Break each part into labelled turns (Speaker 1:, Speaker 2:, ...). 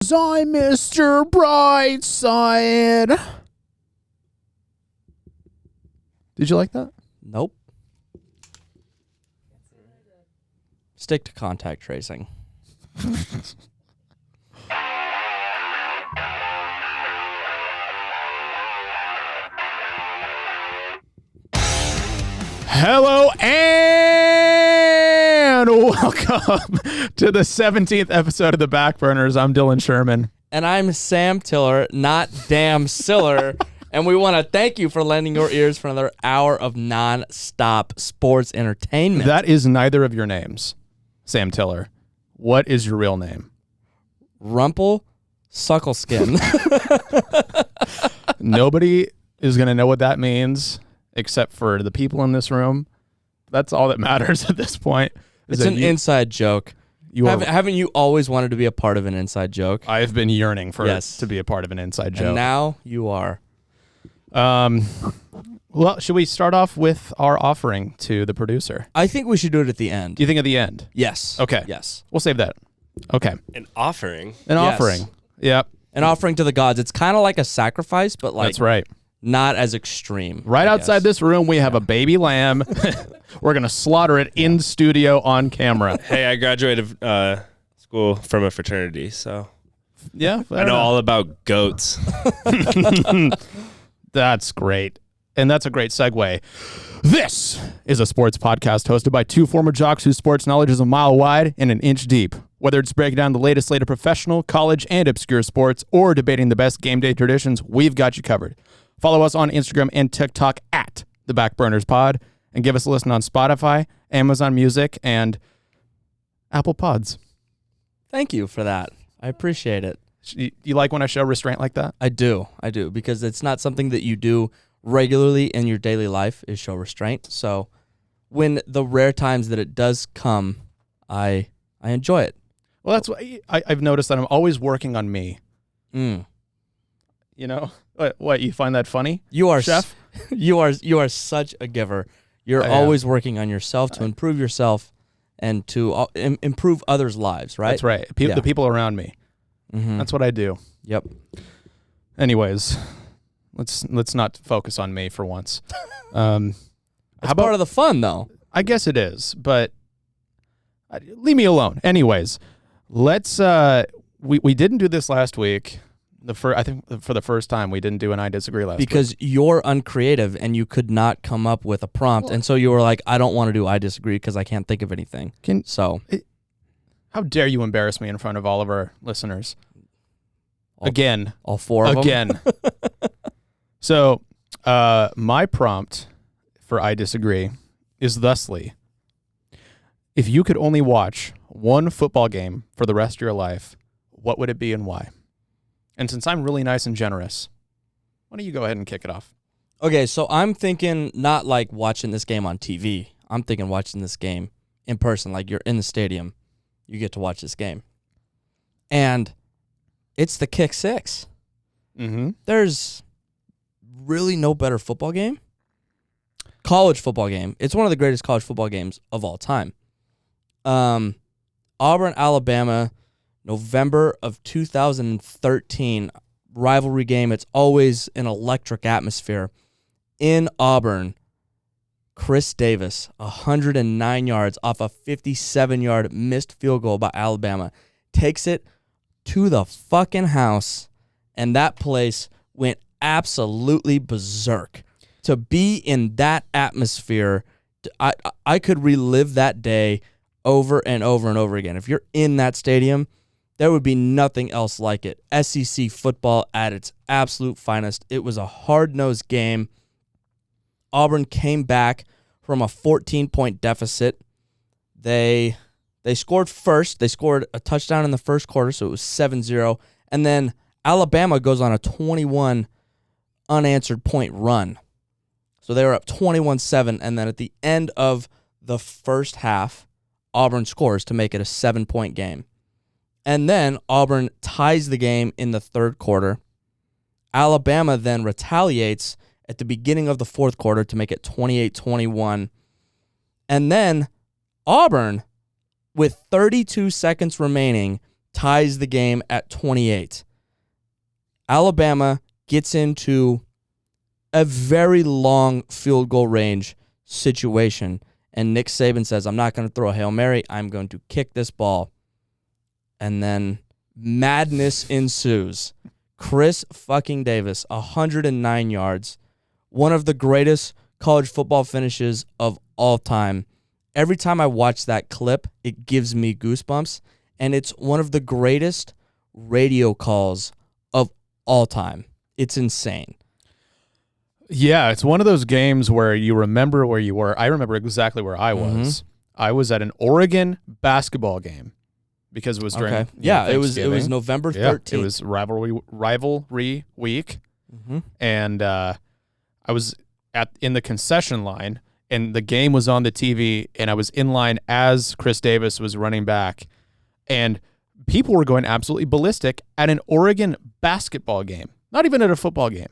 Speaker 1: 'cause I'm Mr. Brightside. Did you like that?
Speaker 2: Nope. Stick to contact tracing.
Speaker 1: Hello and welcome to the 17th episode of the Backburners. I'm Dylan Sherman.
Speaker 2: And I'm Sam Tiller, not damn Siller. And we want to thank you for lending your ears for another hour of non-stop sports entertainment.
Speaker 1: That is neither of your names, Sam Tiller. What is your real name?
Speaker 2: Rumple Suckleskin.
Speaker 1: Nobody is going to know what that means except for the people in this room. That's all that matters at this point.
Speaker 2: It's an inside joke. Haven't you always wanted to be a part of an inside joke?
Speaker 1: I've been yearning for it to be a part of an inside joke.
Speaker 2: And now you are.
Speaker 1: Well, should we start off with our offering to the producer?
Speaker 2: I think we should do it at the end.
Speaker 1: Do you think at the end?
Speaker 2: Yes.
Speaker 1: Okay.
Speaker 2: Yes.
Speaker 1: We'll save that. Okay.
Speaker 3: An offering?
Speaker 1: Offering. Yep.
Speaker 2: An offering to the gods. It's kind of like a sacrifice, but like
Speaker 1: that's right.
Speaker 2: Not as extreme.
Speaker 1: Right outside this room, we have a baby lamb. We're going to slaughter it in studio on camera.
Speaker 3: Hey, I graduated school from a fraternity, so
Speaker 1: yeah,
Speaker 3: I know all about goats.
Speaker 1: That's great. And that's a great segue. This is a sports podcast hosted by two former jocks whose sports knowledge is a mile wide and an inch deep. Whether it's breaking down the latest slate of professional, college, and obscure sports, or debating the best game day traditions, we've got you covered. Follow us on Instagram and TikTok at The Backburners Pod, and give us a listen on Spotify, Amazon Music, and Apple Pods.
Speaker 2: Thank you for that. I appreciate it.
Speaker 1: You like when I show restraint like that?
Speaker 2: I do, because it's not something that you do regularly in your daily life is show restraint. So when the rare times that it does come, I enjoy it.
Speaker 1: Well, that's what I've noticed that I'm always working on me.
Speaker 2: Mm.
Speaker 1: You know? What, you find that funny?
Speaker 2: You are,
Speaker 1: Chef?
Speaker 2: You are such a giver. You're always working on yourself to improve yourself and to improve others' lives, right?
Speaker 1: That's right. The people around me.
Speaker 2: Mm-hmm.
Speaker 1: That's what I do.
Speaker 2: Yep.
Speaker 1: Anyways, let's not focus on me for once.
Speaker 2: It's part of the fun, though.
Speaker 1: I guess it is, but leave me alone. Anyways, let's. We didn't do this last week. I think for the first time we didn't do an I Disagree last week.
Speaker 2: Because you're uncreative and you could not come up with a prompt. And so you were like, I don't want to do I Disagree because I can't think of anything.
Speaker 1: How dare you embarrass me in front of all of our listeners? Again.
Speaker 2: All four of them?
Speaker 1: Again. So my prompt for I Disagree is thusly: if you could only watch one football game for the rest of your life, what would it be and why? And since I'm really nice and generous, why don't you go ahead and kick it off?
Speaker 2: Okay, so I'm thinking not like watching this game on TV. I'm thinking watching this game in person, like you're in the stadium. You get to watch this game. And it's the Kick Six.
Speaker 1: Mm-hmm.
Speaker 2: There's really no better football game. College football game. It's one of the greatest college football games of all time. Auburn, Alabama, November of 2013, rivalry game. It's always an electric atmosphere. In Auburn, Chris Davis, 109 yards off a 57-yard missed field goal by Alabama, takes it to the fucking house, and that place went absolutely berserk. To be in that atmosphere, I could relive that day over and over and over again. If you're in that stadium, there would be nothing else like it. SEC football at its absolute finest. It was a hard-nosed game. Auburn came back from a 14-point deficit. They scored first. They scored a touchdown in the first quarter, so it was 7-0. And then Alabama goes on a 21 unanswered point run. So they were up 21-7, and then at the end of the first half, Auburn scores to make it a 7-point game. And then Auburn ties the game in the third quarter. Alabama then retaliates at the beginning of the fourth quarter to make it 28-21. And then Auburn, with 32 seconds remaining, ties the game at 28. Alabama gets into a very long field goal range situation, and Nick Saban says, I'm not going to throw a Hail Mary. I'm going to kick this ball. And then madness ensues. Chris fucking Davis, 109 yards, one of the greatest college football finishes of all time. Every time I watch that clip, it gives me goosebumps, and it's one of the greatest radio calls of all time. It's insane.
Speaker 1: Yeah, it's one of those games where you remember where you were. I remember exactly where I was. I was at an Oregon basketball game because it was during
Speaker 2: it was November 13th.
Speaker 1: It was rivalry week. And I was in the concession line, and the game was on the TV, and I was in line as Chris Davis was running back, and people were going absolutely ballistic at an Oregon basketball game, not even at a football game.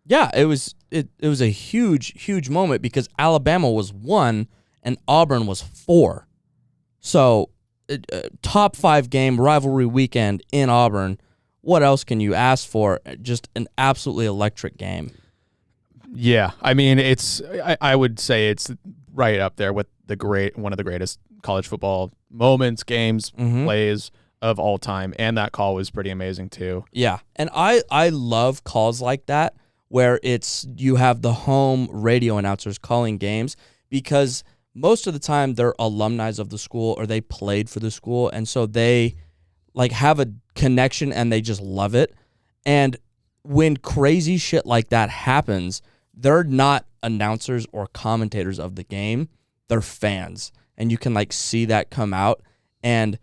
Speaker 2: Yeah, it was a huge moment because Alabama was 1 and Auburn was 4. So, top 5 game rivalry weekend in Auburn. What else can you ask for? Just an absolutely electric game.
Speaker 1: Yeah, I mean, I would say it's right up there with one of the greatest college football moments, games, plays of all time, and that call was pretty amazing too.
Speaker 2: Yeah, and I love calls like that where you have the home radio announcers calling games, because most of the time they're alumni of the school or they played for the school, and so they like have a connection and they just love it. And when crazy shit like that happens, they're not announcers or commentators of the game. They're fans. And you can like see that come out. And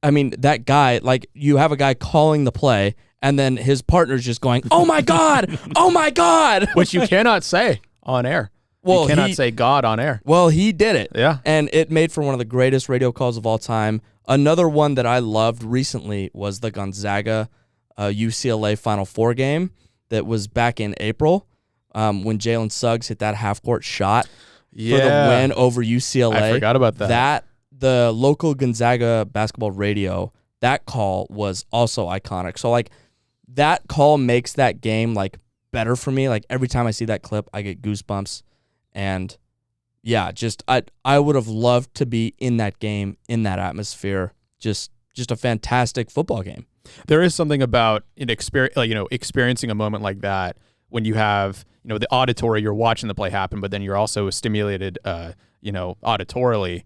Speaker 2: I mean, that guy, like you have a guy calling the play and then his partner's just going, oh my God, oh my God.
Speaker 1: Which you cannot say on air. Well, you cannot say God on air.
Speaker 2: Well, he did it.
Speaker 1: Yeah.
Speaker 2: And it made for one of the greatest radio calls of all time. Another one that I loved recently was the Gonzaga UCLA Final Four game that was back in April when Jalen Suggs hit that half-court shot for the win over UCLA.
Speaker 1: I forgot about that.
Speaker 2: The local Gonzaga basketball radio, that call was also iconic. So, like, that call makes that game, like, better for me. Like, every time I see that clip, I get goosebumps. And, yeah, just I would have loved to be in that game, in that atmosphere. Just a fantastic football game.
Speaker 1: There is something about experiencing a moment like that when you have, the auditory, you're watching the play happen, but then you're also stimulated, auditorily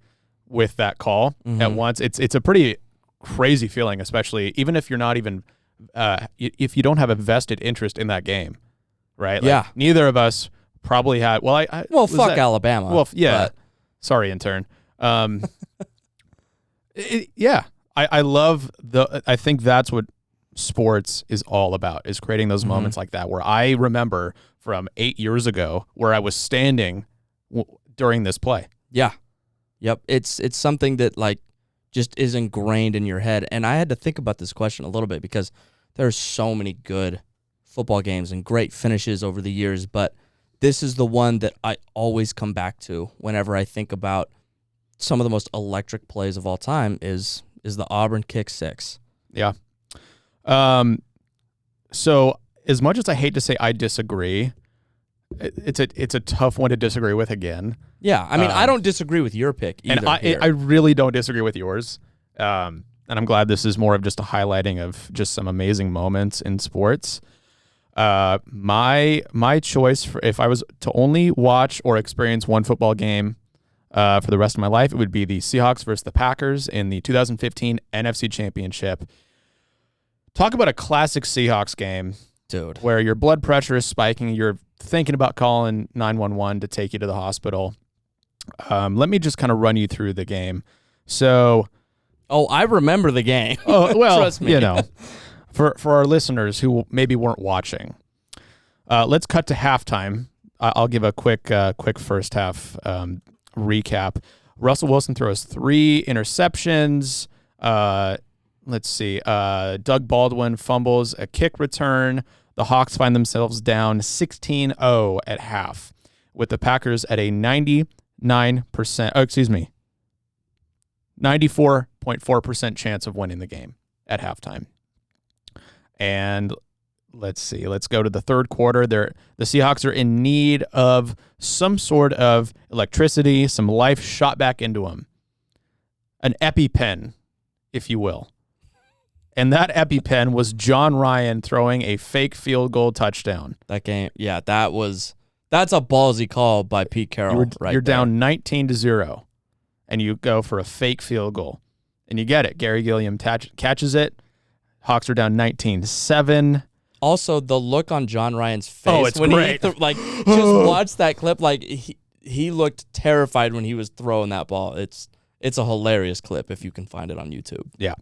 Speaker 1: with that call at once. It's a pretty crazy feeling, especially even if you're not even, if you don't have a vested interest in that game, right? Like,
Speaker 2: yeah.
Speaker 1: Neither of us probably had. Well,
Speaker 2: fuck Alabama.
Speaker 1: Well, yeah.
Speaker 2: But.
Speaker 1: Sorry, intern. I love I think that's what sports is all about, is creating those moments like that, where I remember from 8 years ago where I was standing during this play.
Speaker 2: Yeah. Yep. It's something that like just is ingrained in your head. And I had to think about this question a little bit because there's so many good football games and great finishes over the years, but this is the one that I always come back to whenever I think about some of the most electric plays of all time is the Auburn kick 6.
Speaker 1: Yeah. So as much as I hate to say I disagree, it's a tough one to disagree with again.
Speaker 2: Yeah. I mean, I don't disagree with your pick either.
Speaker 1: And I really don't disagree with yours. And I'm glad this is more of just a highlighting of just some amazing moments in sports. My choice for if I was to only watch or experience one football game for the rest of my life, it would be the Seahawks versus the Packers in the 2015 NFC Championship. Talk about a classic Seahawks game,
Speaker 2: dude,
Speaker 1: where your blood pressure is spiking. You're thinking about calling 911 to take you to the hospital. Let me just kind of run you through the game. So,
Speaker 2: I remember the game.
Speaker 1: Oh, well,
Speaker 2: Trust me.
Speaker 1: For our listeners who maybe weren't watching, let's cut to halftime. I'll give a quick first half recap. Russell Wilson throws 3 interceptions. Let's see. Doug Baldwin fumbles a kick return. The Hawks find themselves down 16-0 at half, with the Packers at a 94.4% chance of winning the game. at halftime. And let's see. Let's go to the third quarter. The Seahawks are in need of some sort of electricity, some life shot back into them. An EpiPen, if you will. And that EpiPen was John Ryan throwing a fake field goal touchdown.
Speaker 2: That game, yeah, that's a ballsy call by Pete Carroll.
Speaker 1: You're down 19-0, and you go for a fake field goal. And you get it. Gary Gilliam catches it. Hawks are down 19-7.
Speaker 2: Also, the look on John Ryan's face.
Speaker 1: Oh, it's
Speaker 2: when
Speaker 1: great.
Speaker 2: Just watch that clip. Like he looked terrified when he was throwing that ball. It's a hilarious clip if you can find it on YouTube.
Speaker 1: Yeah.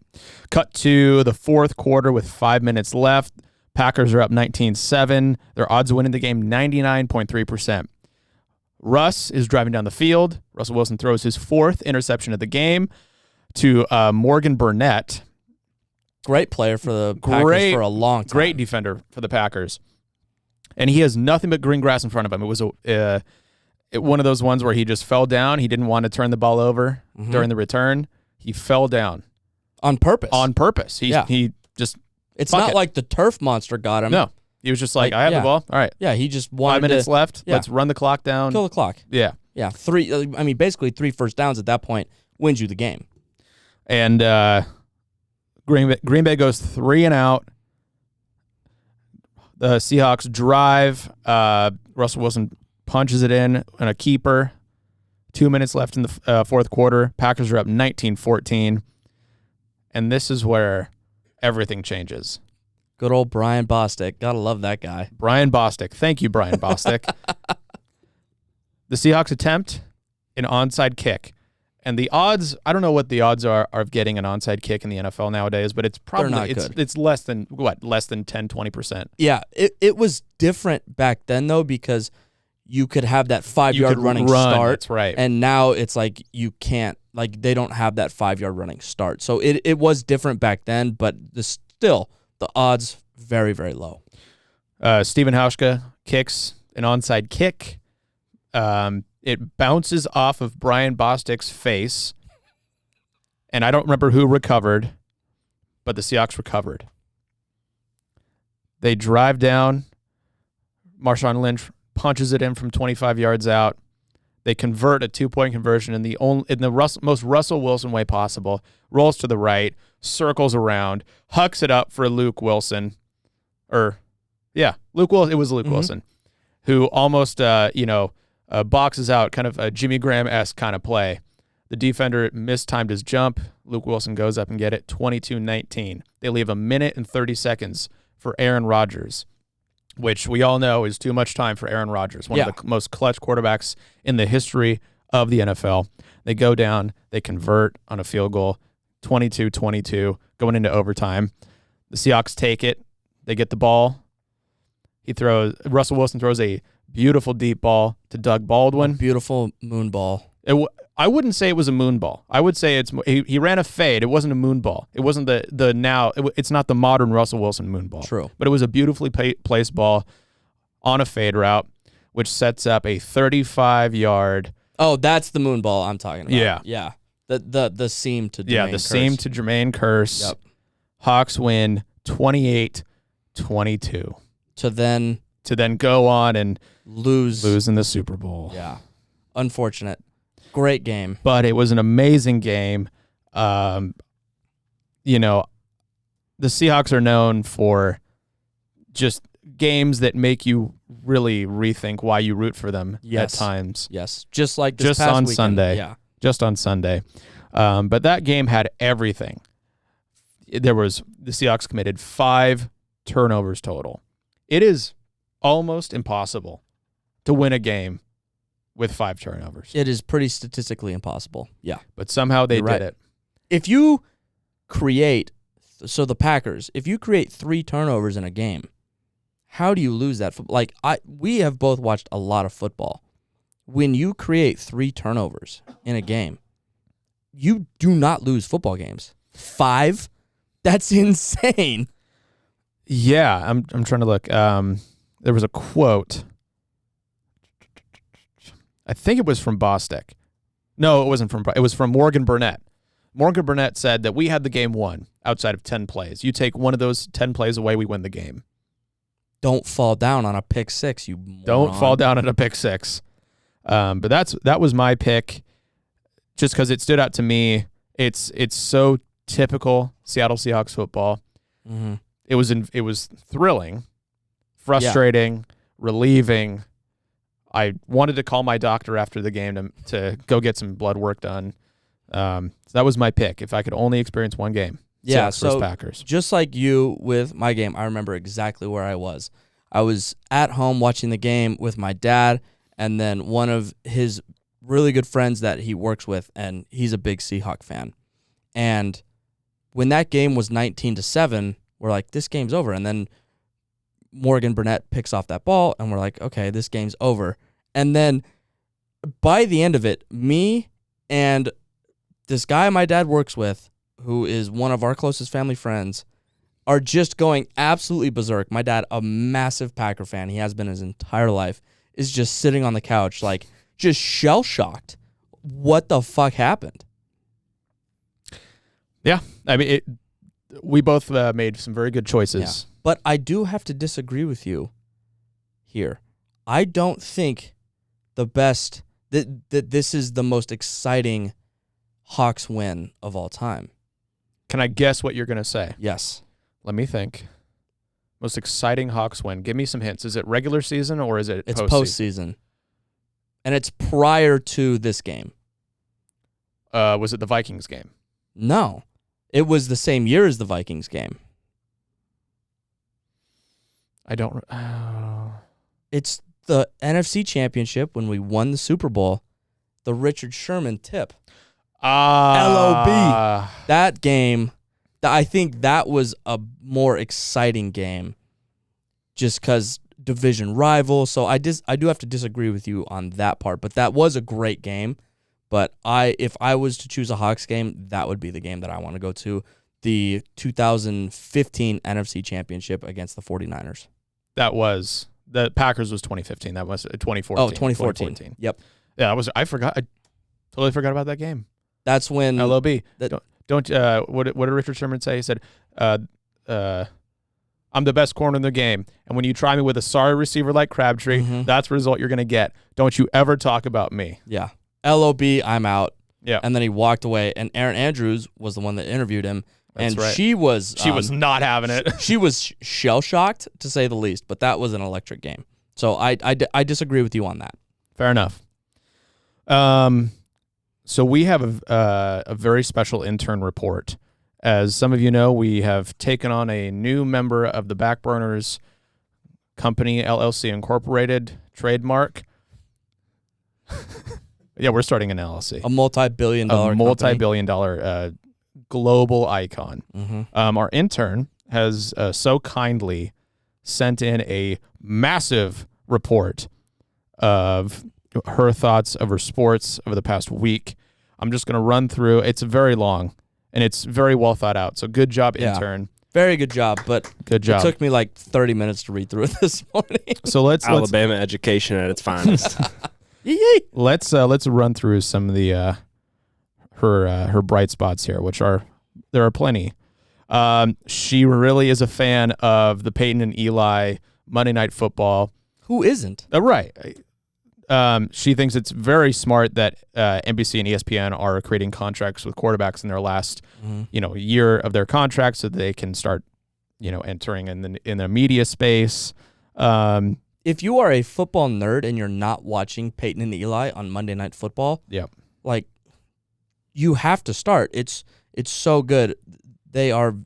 Speaker 1: Cut to the fourth quarter with 5 minutes left. Packers are up 19-7. Their odds of winning the game 99.3%. Russ is driving down the field. Russell Wilson throws his fourth interception of the game to Morgan Burnett.
Speaker 2: Great player for the Packers for a long time.
Speaker 1: Great defender for the Packers. And he has nothing but green grass in front of him. It was one of those ones where he just fell down. He didn't want to turn the ball over during the return. He fell down.
Speaker 2: On purpose.
Speaker 1: He just...
Speaker 2: It's not like the turf monster got him.
Speaker 1: No. He was just like I have the ball. All right.
Speaker 2: Yeah, he just wanted
Speaker 1: 5 minutes left.
Speaker 2: Yeah.
Speaker 1: Let's run the clock down.
Speaker 2: Kill the clock.
Speaker 1: Yeah.
Speaker 2: Yeah. Basically 3 first downs at that point wins you the game.
Speaker 1: And Green Bay goes 3 and out. The Seahawks drive. Russell Wilson punches it in and a keeper. 2 minutes left in the fourth quarter. Packers are up 19-14. And this is where everything changes.
Speaker 2: Good old Brian Bostic. Gotta love that guy.
Speaker 1: Brian Bostic. Thank you, Brian Bostic. The Seahawks attempt an onside kick. And the odds, I don't know what the odds are of getting an onside kick in the NFL nowadays, but it's probably
Speaker 2: not good.
Speaker 1: It's less than 10, 20%.
Speaker 2: Yeah, it was different back then though, because you could have that 5-yard running start.
Speaker 1: That's right.
Speaker 2: And now it's like you can't, like they don't have that 5-yard running start. So it was different back then, but still the odds very, very low.
Speaker 1: Steven Hauschka kicks an onside kick. It bounces off of Brian Bostic's face, and I don't remember who recovered, but the Seahawks recovered. They drive down. Marshawn Lynch punches it in from 25 yards out. They convert a 2-point conversion in the most Russell Wilson way possible. Rolls to the right, circles around, hucks it up for Luke Wilson. Luke Wilson. It was Luke Wilson, who almost boxes out, kind of a Jimmy Graham-esque kind of play. The defender mistimed his jump. Luke Wilson goes up and get it, 22-19. They leave 1 minute and 30 seconds for Aaron Rodgers, which we all know is too much time for Aaron Rodgers, one of the most clutch quarterbacks in the history of the NFL. They go down, they convert on a field goal, 22-22, going into overtime. The Seahawks take it. They get the ball. Russell Wilson throws a beautiful deep ball to Doug Baldwin.
Speaker 2: Beautiful moon ball.
Speaker 1: I wouldn't say it was a moon ball. I would say he ran a fade. It wasn't a moon ball. It wasn't it's not the modern Russell Wilson moon ball.
Speaker 2: True.
Speaker 1: But it was a beautifully placed ball on a fade route, which sets up a 35-yard.
Speaker 2: Oh, that's the moon ball I'm talking about.
Speaker 1: Yeah.
Speaker 2: Yeah. The seam to Jermaine
Speaker 1: Yeah, the seam to Jermaine Kearse.
Speaker 2: Yep.
Speaker 1: Hawks win 28-22.
Speaker 2: To then
Speaker 1: go on and
Speaker 2: lose
Speaker 1: in the Super Bowl.
Speaker 2: Yeah. Unfortunate. Great game.
Speaker 1: But it was an amazing game. The Seahawks are known for just games that make you really rethink why you root for them at times.
Speaker 2: Yes. Just like this
Speaker 1: just
Speaker 2: past
Speaker 1: on
Speaker 2: weekend.
Speaker 1: Sunday.
Speaker 2: Yeah.
Speaker 1: Just on Sunday. But that game had everything. The Seahawks committed 5 turnovers total. It is almost impossible to win a game with 5 turnovers.
Speaker 2: It is pretty statistically impossible. Yeah.
Speaker 1: But somehow they did it.
Speaker 2: If you create, the Packers, if you create 3 turnovers in a game, how do you lose that? We have both watched a lot of football. When you create 3 turnovers in a game, you do not lose football games. 5? That's insane.
Speaker 1: Yeah, I'm trying to look. There was a quote. I think it was from Bostic. No, it wasn't from. It was from Morgan Burnett. Morgan Burnett said that we had the game won outside of 10 plays. You take one of those 10 plays away, we win the game.
Speaker 2: Don't fall down on a pick six, you moron.
Speaker 1: Don't fall down at a pick six. But that was my pick, just because it stood out to me. It's so typical Seattle Seahawks football.
Speaker 2: Mm-hmm.
Speaker 1: It was thrilling, frustrating, relieving. I wanted to call my doctor after the game to go get some blood work done. So that was my pick. If I could only experience one game,
Speaker 2: Yeah,
Speaker 1: Seahawks versus
Speaker 2: so
Speaker 1: Packers.
Speaker 2: just like you with my game, I remember exactly where I was. I was at home watching the game with my dad and then one of his really good friends that he works with, and he's a big Seahawk fan. And when that game was 19-7, we're like, this game's over. And then Morgan Burnett picks off that ball, and we're like, okay, this game's over. And then by the end of it, me and this guy my dad works with, who is one of our closest family friends, are just going absolutely berserk. My dad, a massive Packer fan, he has been his entire life, is just sitting on the couch, like, just shell-shocked. What the fuck happened?
Speaker 1: Yeah, I mean, we both made some very good choices.
Speaker 2: Yeah. But I do have to disagree with you here. I don't think the best, that this is the most exciting Hawks win of all time.
Speaker 1: Can I guess what you're going to say?
Speaker 2: Yes.
Speaker 1: Let me think. Most exciting Hawks win. Give me some hints. Is it regular season or is it
Speaker 2: It's
Speaker 1: postseason?
Speaker 2: postseason. And it's prior to this game.
Speaker 1: Was it the Vikings game?
Speaker 2: No. It was the same year as the Vikings game.
Speaker 1: I don't.
Speaker 2: It's the NFC Championship when we won the Super Bowl. The Richard Sherman tip. LOB. That game, I think that was a more exciting game just because division rival. So I do have to disagree with you on that part, but that was a great game. But if I was to choose a Hawks game, that would be the game that I want to go to. The 2015 NFC Championship against the 49ers.
Speaker 1: That was, the Packers was 2015. That was 2014.
Speaker 2: Oh, 2014. Yep.
Speaker 1: Yeah, I forgot. I totally forgot about that game.
Speaker 2: That's when
Speaker 1: LOB. Don't what did Richard Sherman say? He said, I'm the best corner in the game. And when you try me with a sorry receiver like Crabtree, that's the result you're going to get. Don't you ever talk about me.
Speaker 2: Yeah. LOB, I'm out.
Speaker 1: Yeah.
Speaker 2: And then he walked away, and Erin Andrews was the one that interviewed him.
Speaker 1: That's
Speaker 2: and
Speaker 1: right.
Speaker 2: She was
Speaker 1: not having it.
Speaker 2: She was shell-shocked, to say the least, but that was an electric game. So I disagree with you on that.
Speaker 1: Fair enough. So we have a very special intern report. As some of you know, we have taken on a new member of the Backburners Company, LLC Incorporated trademark. Yeah, we're starting an LLC.
Speaker 2: A multi-billion dollar
Speaker 1: global icon.
Speaker 2: Mm-hmm.
Speaker 1: Our intern has so kindly sent in a massive report of her thoughts of her sports over the past week. I'm just going to run through. It's very long, and it's very well thought out. So good job, intern.
Speaker 2: Very good job, but
Speaker 1: Good job.
Speaker 2: It took me like 30 minutes to read through it this morning.
Speaker 1: So let's
Speaker 3: Alabama education at its finest.
Speaker 1: let's run through some of the her bright spots here, which there are plenty. She really is a fan of the Peyton and Eli Monday Night Football.
Speaker 2: Who isn't?
Speaker 1: Right. She thinks it's very smart that NBC and ESPN are creating contracts with quarterbacks in their last, year of their contract, so that they can start, entering in the media space.
Speaker 2: If you are a football nerd and you're not watching Peyton and Eli on Monday Night Football, like, you have to start. It's so good. They are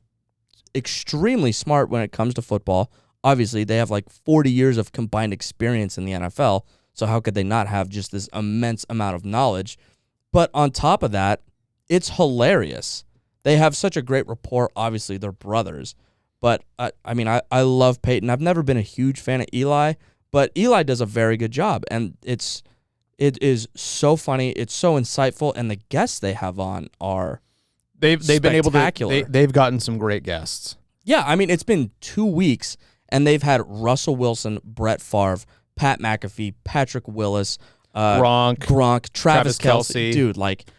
Speaker 2: extremely smart when it comes to football. Obviously, they have like 40 years of combined experience in the NFL. So how could they not have just this immense amount of knowledge? But on top of that, it's hilarious. They have such a great rapport. Obviously, they're brothers. But, I love Peyton. I've never been a huge fan of Eli, but Eli does a very good job. And it is so funny. It's so insightful. And the guests they have on are
Speaker 1: they've been able
Speaker 2: spectacular.
Speaker 1: They've gotten some great guests.
Speaker 2: Yeah, it's been 2 weeks, and they've had Russell Wilson, Brett Favre, Pat McAfee, Patrick Willis,
Speaker 1: Gronk,
Speaker 2: Travis Kelce. Dude, like,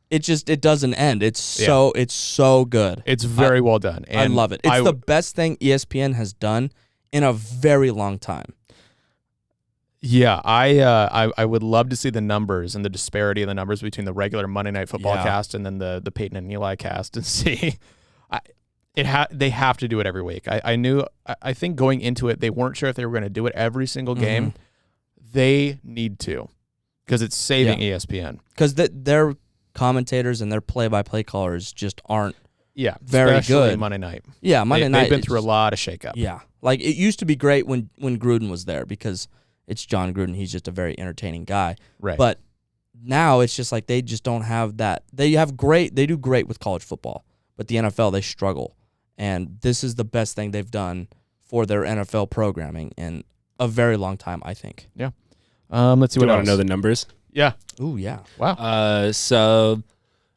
Speaker 2: it doesn't end. It's so good.
Speaker 1: It's very well done. And
Speaker 2: I love it. It's the best thing ESPN has done in a very long time.
Speaker 1: Yeah, I would love to see the numbers and the disparity in the numbers between the regular Monday Night Football cast and then the Peyton and Eli cast and see. They have to do it every week. I think going into it, they weren't sure if they were going to do it every single game. They need to because it's saving ESPN.
Speaker 2: Because their commentators and their play-by-play callers just aren't very
Speaker 1: especially
Speaker 2: good.
Speaker 1: Monday night.
Speaker 2: Yeah, Monday night.
Speaker 1: They've been through a lot of shakeup.
Speaker 2: Yeah, like it used to be great when Gruden was there because it's John Gruden. He's just a very entertaining guy.
Speaker 1: Right.
Speaker 2: But now it's just like they just don't have that. They do great with college football, but the NFL, they struggle. And this is the best thing they've done for their NFL programming in a very long time, I think.
Speaker 1: Yeah. Let's see what else.
Speaker 3: Do you want to know the numbers?
Speaker 1: Yeah.
Speaker 2: Ooh, yeah.
Speaker 1: Wow.
Speaker 3: So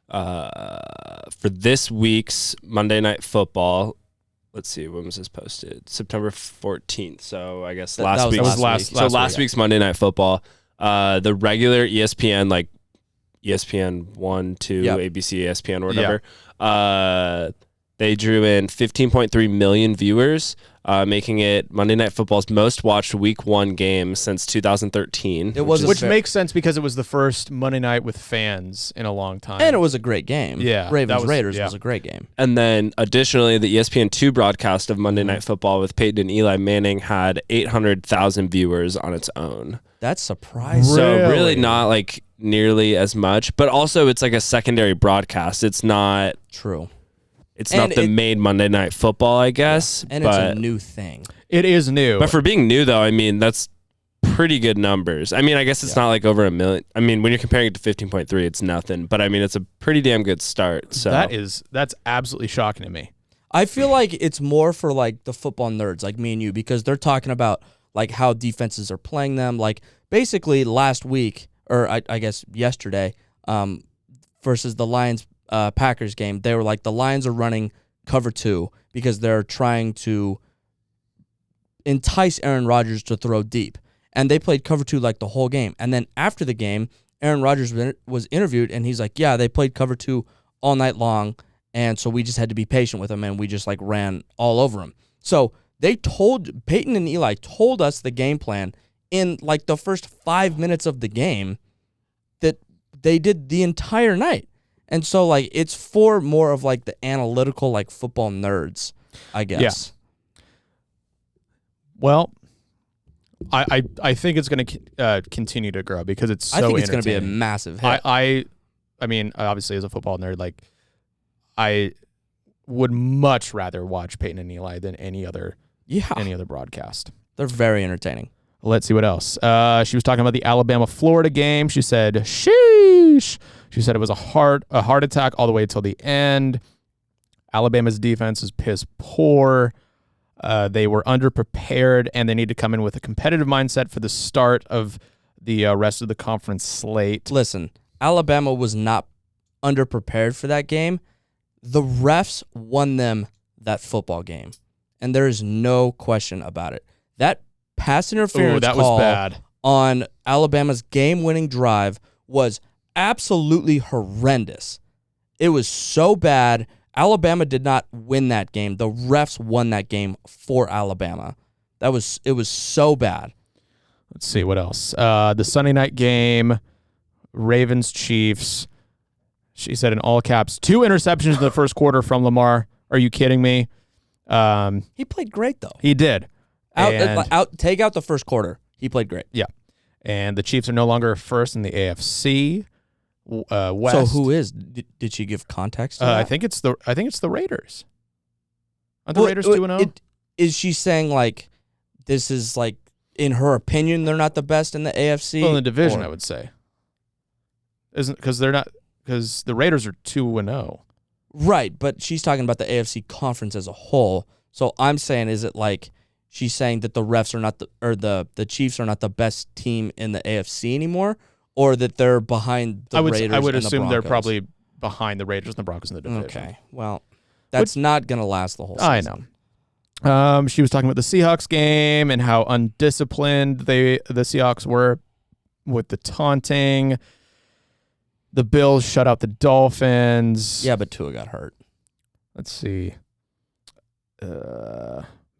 Speaker 3: for this week's Monday Night Football, let's see, when was this posted? September 14th. So I guess last week. Last week's Monday Night Football, the regular ESPN, like ESPN 1, 2, ABC, ESPN, or whatever, they drew in 15.3 million viewers, making it Monday Night Football's most watched Week 1 game since 2013.
Speaker 1: Which makes sense because it was the first Monday night with fans in a long time.
Speaker 2: And it was a great game.
Speaker 1: Yeah.
Speaker 2: Ravens-Raiders was a great game.
Speaker 3: And then additionally, the ESPN2 broadcast of Monday Night Football with Peyton and Eli Manning had 800,000 viewers on its own.
Speaker 2: That's surprising.
Speaker 3: So really not like nearly as much, but also it's like a secondary broadcast. It's not
Speaker 2: true.
Speaker 3: It's not the main Monday Night Football, I guess.
Speaker 2: And it's a new thing.
Speaker 1: It is new.
Speaker 3: But for being new, though, I mean, that's pretty good numbers. I mean, I guess it's not like over 1 million. I mean, when you're comparing it to 15.3, it's nothing. But I mean, it's a pretty damn good start. So
Speaker 1: that's absolutely shocking to me.
Speaker 2: I feel like it's more for like the football nerds like me and you because they're talking about like how defenses are playing them. Like basically last week, or I guess yesterday, versus the Lions Packers game, they were like the Lions are running cover 2 because they're trying to entice Aaron Rodgers to throw deep. And they played cover 2 like the whole game. And then after the game, Aaron Rodgers was interviewed and he's like, yeah, they played cover 2 all night long. And so we just had to be patient with him and we just like ran all over him. So Peyton and Eli told us the game plan in like the first 5 minutes of the game that they did the entire night. And so, like, it's for more of, like, the analytical, like, football nerds, I guess.
Speaker 1: Yeah. Well, I think it's going to continue to grow because it's so
Speaker 2: I think it's going to be a
Speaker 1: entertaining.
Speaker 2: massive hit.
Speaker 1: I mean, obviously, as a football nerd, like, I would much rather watch Peyton and Eli than any other broadcast.
Speaker 2: They're very entertaining.
Speaker 1: Let's see what else. She was talking about the Alabama-Florida game. She said, sheesh. She said it was a heart attack all the way till the end. Alabama's defense is piss poor. They were underprepared, and they need to come in with a competitive mindset for the start of the rest of the conference slate.
Speaker 2: Listen, Alabama was not underprepared for that game. The refs won them that football game, and there is no question about it. That pass interference call
Speaker 1: was bad
Speaker 2: on Alabama's game-winning drive was absolutely horrendous. It was so bad. Alabama did not win that game. The refs won that game for Alabama. It was so bad.
Speaker 1: Let's see what else. The Sunday night game, Ravens-Chiefs. She said in all caps, 2 interceptions in the first quarter from Lamar. Are you kidding me?
Speaker 2: He played great, though.
Speaker 1: He did.
Speaker 2: Take out the first quarter. He played great.
Speaker 1: Yeah. And the Chiefs are no longer first in the AFC West.
Speaker 2: So who is? Did she give context to that?
Speaker 1: I think it's the Raiders. Aren't the Raiders 2-0?
Speaker 2: Is she saying like this is like in her opinion they're not the best in the AFC?
Speaker 1: Well, in the division, I would say. Isn't because they're not because the Raiders are 2-0.
Speaker 2: Right, but she's talking about the AFC conference as a whole. So I'm saying, is it like she's saying that the refs are not the Chiefs are not the best team in the AFC anymore, or that they're behind the Raiders?
Speaker 1: I would
Speaker 2: and
Speaker 1: assume
Speaker 2: the
Speaker 1: they're
Speaker 2: Broncos?
Speaker 1: probably behind the Raiders and the Broncos in the division.
Speaker 2: Okay, well, that's not gonna last the whole season.
Speaker 1: I know. She was talking about the Seahawks game and how undisciplined the Seahawks were with the taunting. The Bills shut out the Dolphins.
Speaker 2: Yeah, but Tua got hurt.
Speaker 1: Let's see.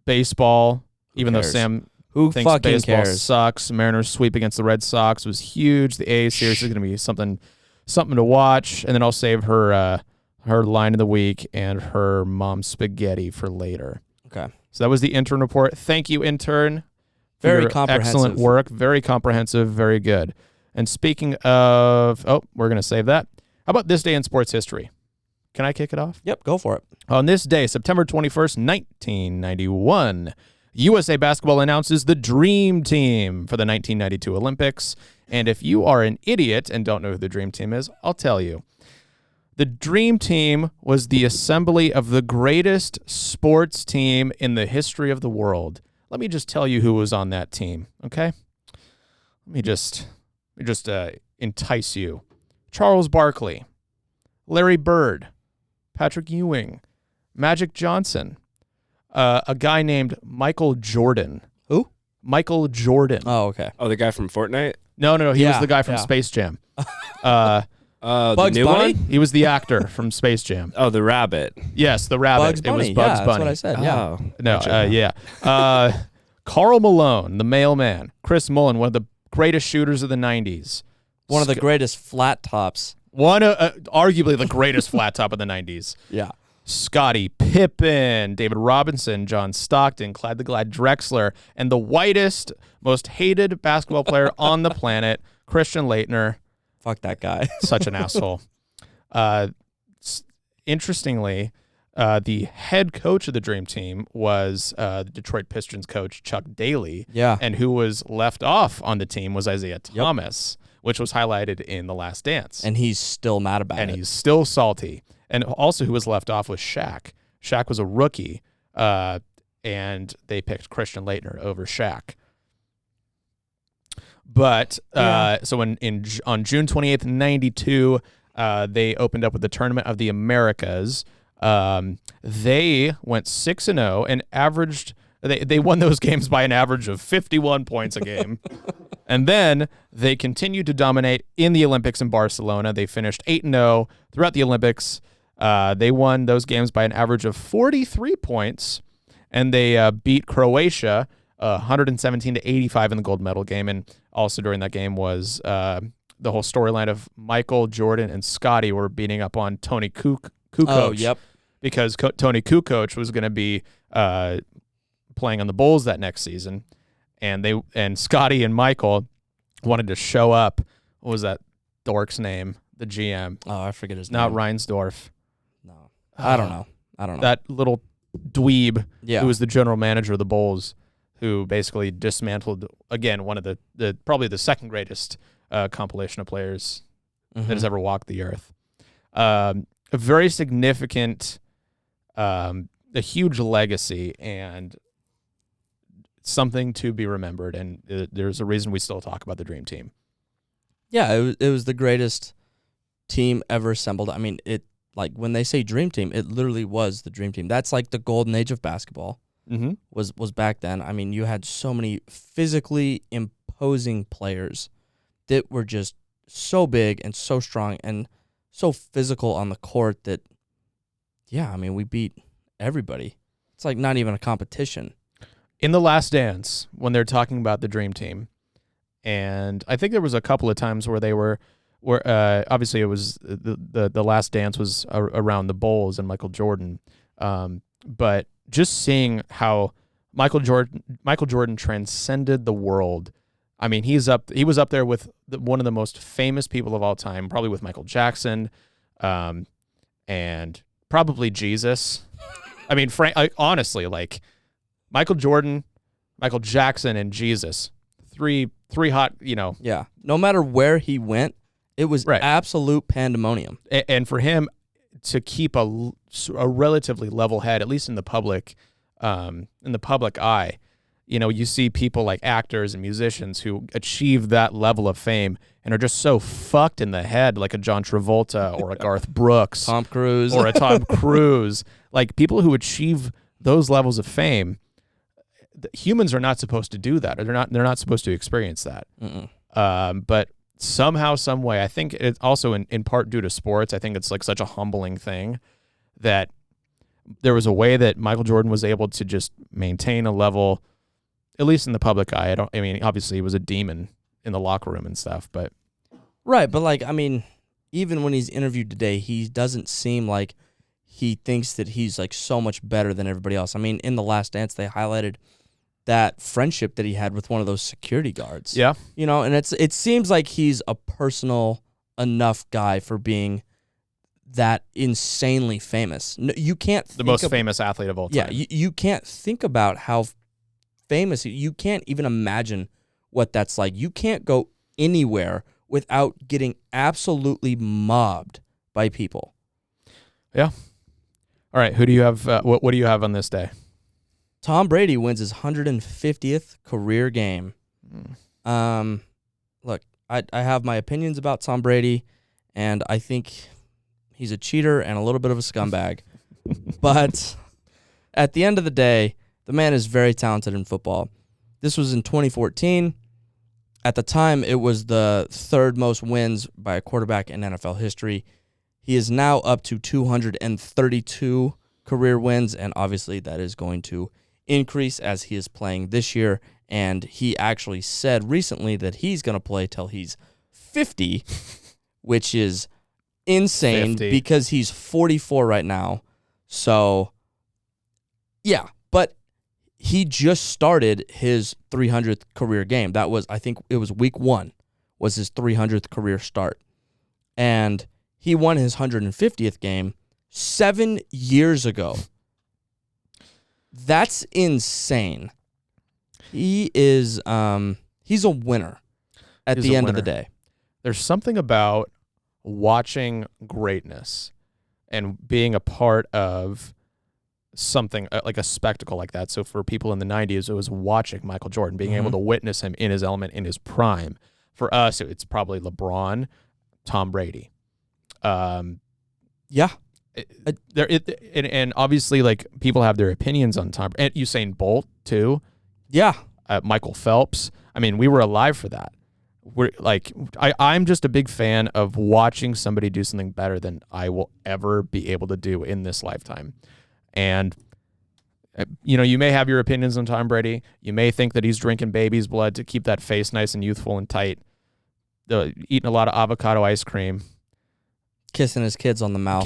Speaker 1: Baseball. Even though Sam thinks baseball sucks, Mariners sweep against the Red Sox was huge. The A series is going to be something to watch. And then I'll save her line of the week and her mom's spaghetti for later.
Speaker 2: Okay.
Speaker 1: So that was the intern report. Thank you, intern.
Speaker 2: Very comprehensive.
Speaker 1: Excellent work. Very comprehensive. Very good. And speaking of, we're going to save that. How about this day in sports history? Can I kick it off?
Speaker 2: Yep, go for it.
Speaker 1: On this day, September 21st, 1991, USA Basketball announces the Dream Team for the 1992 Olympics. And if you are an idiot and don't know who the Dream Team is, I'll tell you. The Dream Team was the assembly of the greatest sports team in the history of the world. Let me just tell you who was on that team, okay? Let me just entice you. Charles Barkley, Larry Bird, Patrick Ewing, Magic Johnson, a guy named Michael Jordan.
Speaker 2: Who?
Speaker 1: Michael Jordan.
Speaker 2: Oh, okay.
Speaker 3: Oh, the guy from Fortnite?
Speaker 1: No. He was the guy from Space Jam.
Speaker 2: Bugs
Speaker 3: the new
Speaker 2: Bunny?
Speaker 3: one?
Speaker 1: He was the actor from Space Jam.
Speaker 3: Oh, the rabbit.
Speaker 1: Yes, the rabbit.
Speaker 2: Bugs Bunny.
Speaker 1: It was Bugs
Speaker 2: That's
Speaker 1: Bunny.
Speaker 2: what I said. Yeah.
Speaker 3: Oh,
Speaker 1: No,
Speaker 3: gotcha.
Speaker 1: yeah. Karl Malone, the mailman. Chris Mullen, one of the greatest shooters of the 90s.
Speaker 2: One of the greatest flat tops.
Speaker 1: Arguably the greatest flat top of the 90s.
Speaker 2: Yeah.
Speaker 1: Scottie Pippen, David Robinson, John Stockton, Clyde the Glide Drexler, and the whitest, most hated basketball player on the planet, Christian Laettner.
Speaker 2: Fuck that guy.
Speaker 1: Such an asshole. Interestingly, the head coach of the Dream Team was the Detroit Pistons coach, Chuck Daly.
Speaker 2: Yeah.
Speaker 1: And who was left off on the team was Isaiah Thomas, which was highlighted in The Last Dance.
Speaker 2: And he's still mad about it.
Speaker 1: And he's still salty. And also who was left off was Shaq. Shaq was a rookie, and they picked Christian Laettner over Shaq. But so on June 28th, 92, they opened up with the Tournament of the Americas. They went 6-0 and averaged. They won those games by an average of 51 points a game. And then they continued to dominate in the Olympics in Barcelona. They finished 8-0 throughout the Olympics. They won those games by an average of 43 points, and they beat Croatia 117-85 in the gold medal game. And also during that game was the whole storyline of Michael, Jordan, and Scottie were beating up on Tony Kukoc.
Speaker 2: Oh, yep.
Speaker 1: Because Tony Kukoc was going to be playing on the Bulls that next season, and Scottie and Michael wanted to show up. What was that dork's name? The GM.
Speaker 2: Oh, I forget his name.
Speaker 1: Not Reinsdorf.
Speaker 2: No, I don't know.
Speaker 1: That little dweeb
Speaker 2: Yeah.
Speaker 1: who was the general manager of the Bulls, who basically dismantled, again, one of the probably the second greatest compilation of players that has ever walked the earth. A very significant, a huge legacy, and something to be remembered. And there's a reason we still talk about the Dream Team.
Speaker 2: Yeah, it was the greatest team ever assembled. I mean, like when they say Dream Team, it literally was the Dream Team. That's like the golden age of basketball. Was back then. I mean, you had so many physically imposing players that were just so big and so strong and so physical on the court that, yeah, I mean, we beat everybody. It's like not even a competition.
Speaker 1: In The Last Dance, when they're talking about the Dream Team, and I think there was a couple of times where they were obviously it was the Last Dance was around the Bulls and Michael Jordan, but just seeing how Michael Jordan transcended the world. I mean, he was up there with one of the most famous people of all time, probably with Michael Jackson, and probably Jesus. I mean, honestly, like Michael Jordan, Michael Jackson, and Jesus, three hot,
Speaker 2: Yeah. No matter where he went, it was absolute pandemonium.
Speaker 1: And for him to keep a relatively level head, at least in the public eye, you see people like actors and musicians who achieve that level of fame and are just so fucked in the head, like a John Travolta or a Garth Brooks,
Speaker 2: Tom Cruise,
Speaker 1: or a Tom Cruise. Like people who achieve those levels of fame, humans are not supposed to do that, or they're not supposed to experience that. But somehow, some way, I think it's also in part due to sports. I think it's like such a humbling thing that there was a way that Michael Jordan was able to just maintain a level, at least in the public eye. I mean, obviously he was a demon in the locker room and stuff, but.
Speaker 2: Right, but like, I mean, even when he's interviewed today, he doesn't seem like he thinks that he's like so much better than everybody else. I mean, in The Last Dance, they highlighted that friendship that he had with one of those security guards.
Speaker 1: Yeah.
Speaker 2: You know, and it seems like he's a personal enough guy for being that insanely famous. No, you can't think
Speaker 1: the most famous athlete of all time.
Speaker 2: Yeah, you can't think about how famous you can't even imagine what that's like. You can't go anywhere without getting absolutely mobbed by people.
Speaker 1: Yeah. All right, who do you have what do you have on this day?
Speaker 2: Tom Brady wins his 150th career game. Look, I have my opinions about Tom Brady, and I think he's a cheater and a little bit of a scumbag. But at the end of the day, the man is very talented in football. This was in 2014. At the time, it was the third most wins by a quarterback in NFL history. He is now up to 232 career wins, and obviously that is going to increase as he is playing this year. And he actually said recently that he's going to play till he's 50, which is insane
Speaker 1: 50.
Speaker 2: Because he's 44 right now. So, yeah, but he just started his 300th career game. That was, I think it was week 1 was his 300th career start. And he won his 150th game 7 years ago. That's insane. He is he's a winner at the end of the day.
Speaker 1: There's something about watching greatness and being a part of something like a spectacle like that. So for people in the 90s, it was watching Michael Jordan, being able to witness him in his element, in his prime. For us, it's probably LeBron, Tom Brady.
Speaker 2: Yeah.
Speaker 1: And obviously, like, people have their opinions on Tom. And Usain Bolt, too.
Speaker 2: Yeah.
Speaker 1: Michael Phelps. I mean, we were alive for that. We're like, I'm just a big fan of watching somebody do something better than I will ever be able to do in this lifetime. And, you know, you may have your opinions on Tom Brady. You may think that he's drinking baby's blood to keep that face nice and youthful and tight. Eating a lot of avocado ice cream.
Speaker 2: Kissing his kids on the mouth.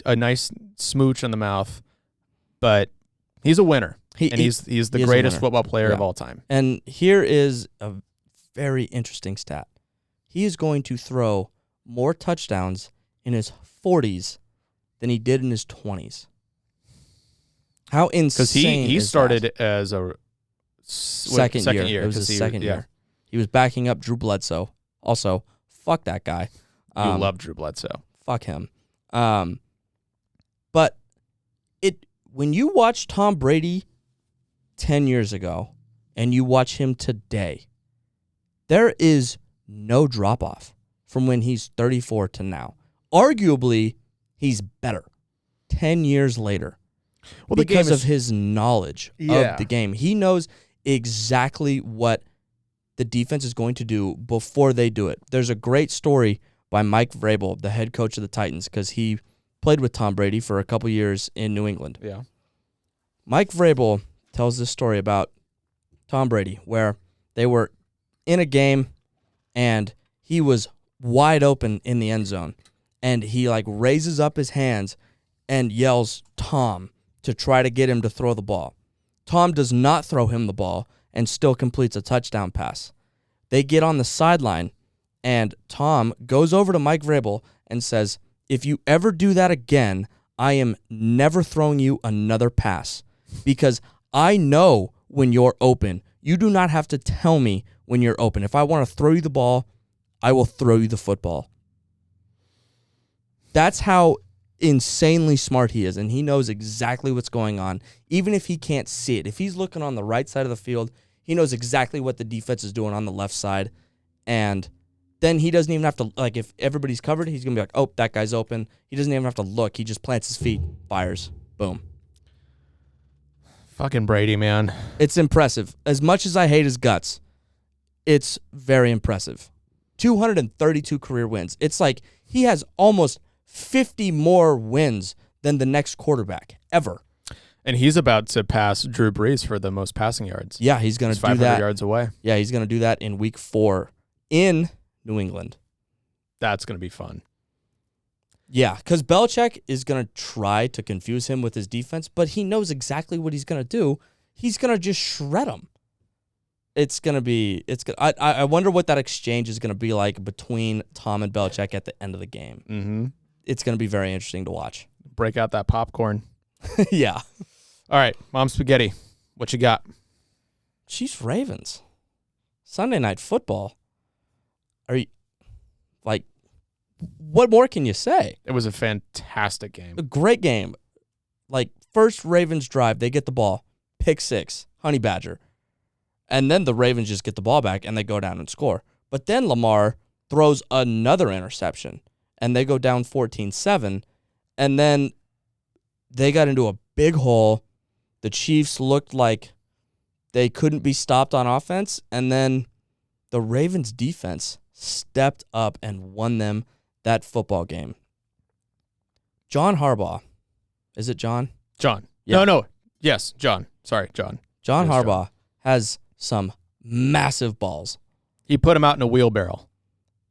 Speaker 1: A nice smooch on the mouth. But he's a winner. He's the greatest football player of all time.
Speaker 2: And here is a very interesting stat. He is going to throw more touchdowns in his 40s than he did in his 20s. How insane
Speaker 1: Because he started
Speaker 2: that?
Speaker 1: as a
Speaker 2: second year. It was his second year. He was backing up Drew Bledsoe. Also, fuck that guy.
Speaker 1: You love Drew Bledsoe.
Speaker 2: Fuck him. But when you watch Tom Brady 10 years ago and you watch him today, there is no drop-off from when he's 34 to now. Arguably, he's better 10 years later because of his knowledge of the game. He knows exactly what the defense is going to do before they do it. There's a great story by Mike Vrabel, the head coach of the Titans, because he played with Tom Brady for a couple years in New England.
Speaker 1: Yeah.
Speaker 2: Mike Vrabel tells this story about Tom Brady where they were in a game and he was wide open in the end zone, and he like raises up his hands and yells Tom to try to get him to throw the ball. Tom does not throw him the ball and still completes a touchdown pass. They get on the sideline, and Tom goes over to Mike Vrabel and says, "If you ever do that again, I am never throwing you another pass because I know when you're open. You do not have to tell me when you're open. If I want to throw you the ball, I will throw you the football." That's how insanely smart he is, and he knows exactly what's going on, even if he can't see it. If he's looking on the right side of the field, he knows exactly what the defense is doing on the left side, and then he doesn't even have to, like, if everybody's covered, he's going to be like, oh, that guy's open. He doesn't even have to look. He just plants his feet, fires, boom.
Speaker 1: Fucking Brady, man.
Speaker 2: It's impressive. As much as I hate his guts, it's very impressive. 232 career wins. It's like he has almost 50 more wins than the next quarterback ever.
Speaker 1: And he's about to pass Drew Brees for the most passing yards.
Speaker 2: Yeah, he's going to do that.
Speaker 1: 500 yards away.
Speaker 2: Yeah, he's going to do that in week 4 in New England.
Speaker 1: That's going to be fun.
Speaker 2: Yeah, because Belichick is going to try to confuse him with his defense, but he knows exactly what he's going to do. He's going to just shred him. It's going to be... I wonder what that exchange is going to be like between Tom and Belichick at the end of the game.
Speaker 1: Mm-hmm.
Speaker 2: It's going to be very interesting to watch.
Speaker 1: Break out that popcorn.
Speaker 2: Yeah.
Speaker 1: All right, Mom Spaghetti, what you got?
Speaker 2: Chiefs Ravens. Sunday Night Football. Are you... Like, what more can you say?
Speaker 1: It was a fantastic game.
Speaker 2: A great game. Like, first Ravens drive, they get the ball. Pick 6, Honey Badger. And then the Ravens just get the ball back and they go down and score. But then Lamar throws another interception and they go down 14-7. And then they got into a big hole. The Chiefs looked like they couldn't be stopped on offense. And then the Ravens defense stepped up and won them that football game. John Harbaugh. Is it John?
Speaker 1: John.
Speaker 2: Yeah.
Speaker 1: No. Yes, John. Sorry, John.
Speaker 2: John Harbaugh has some massive balls.
Speaker 1: He put him out in a wheelbarrow.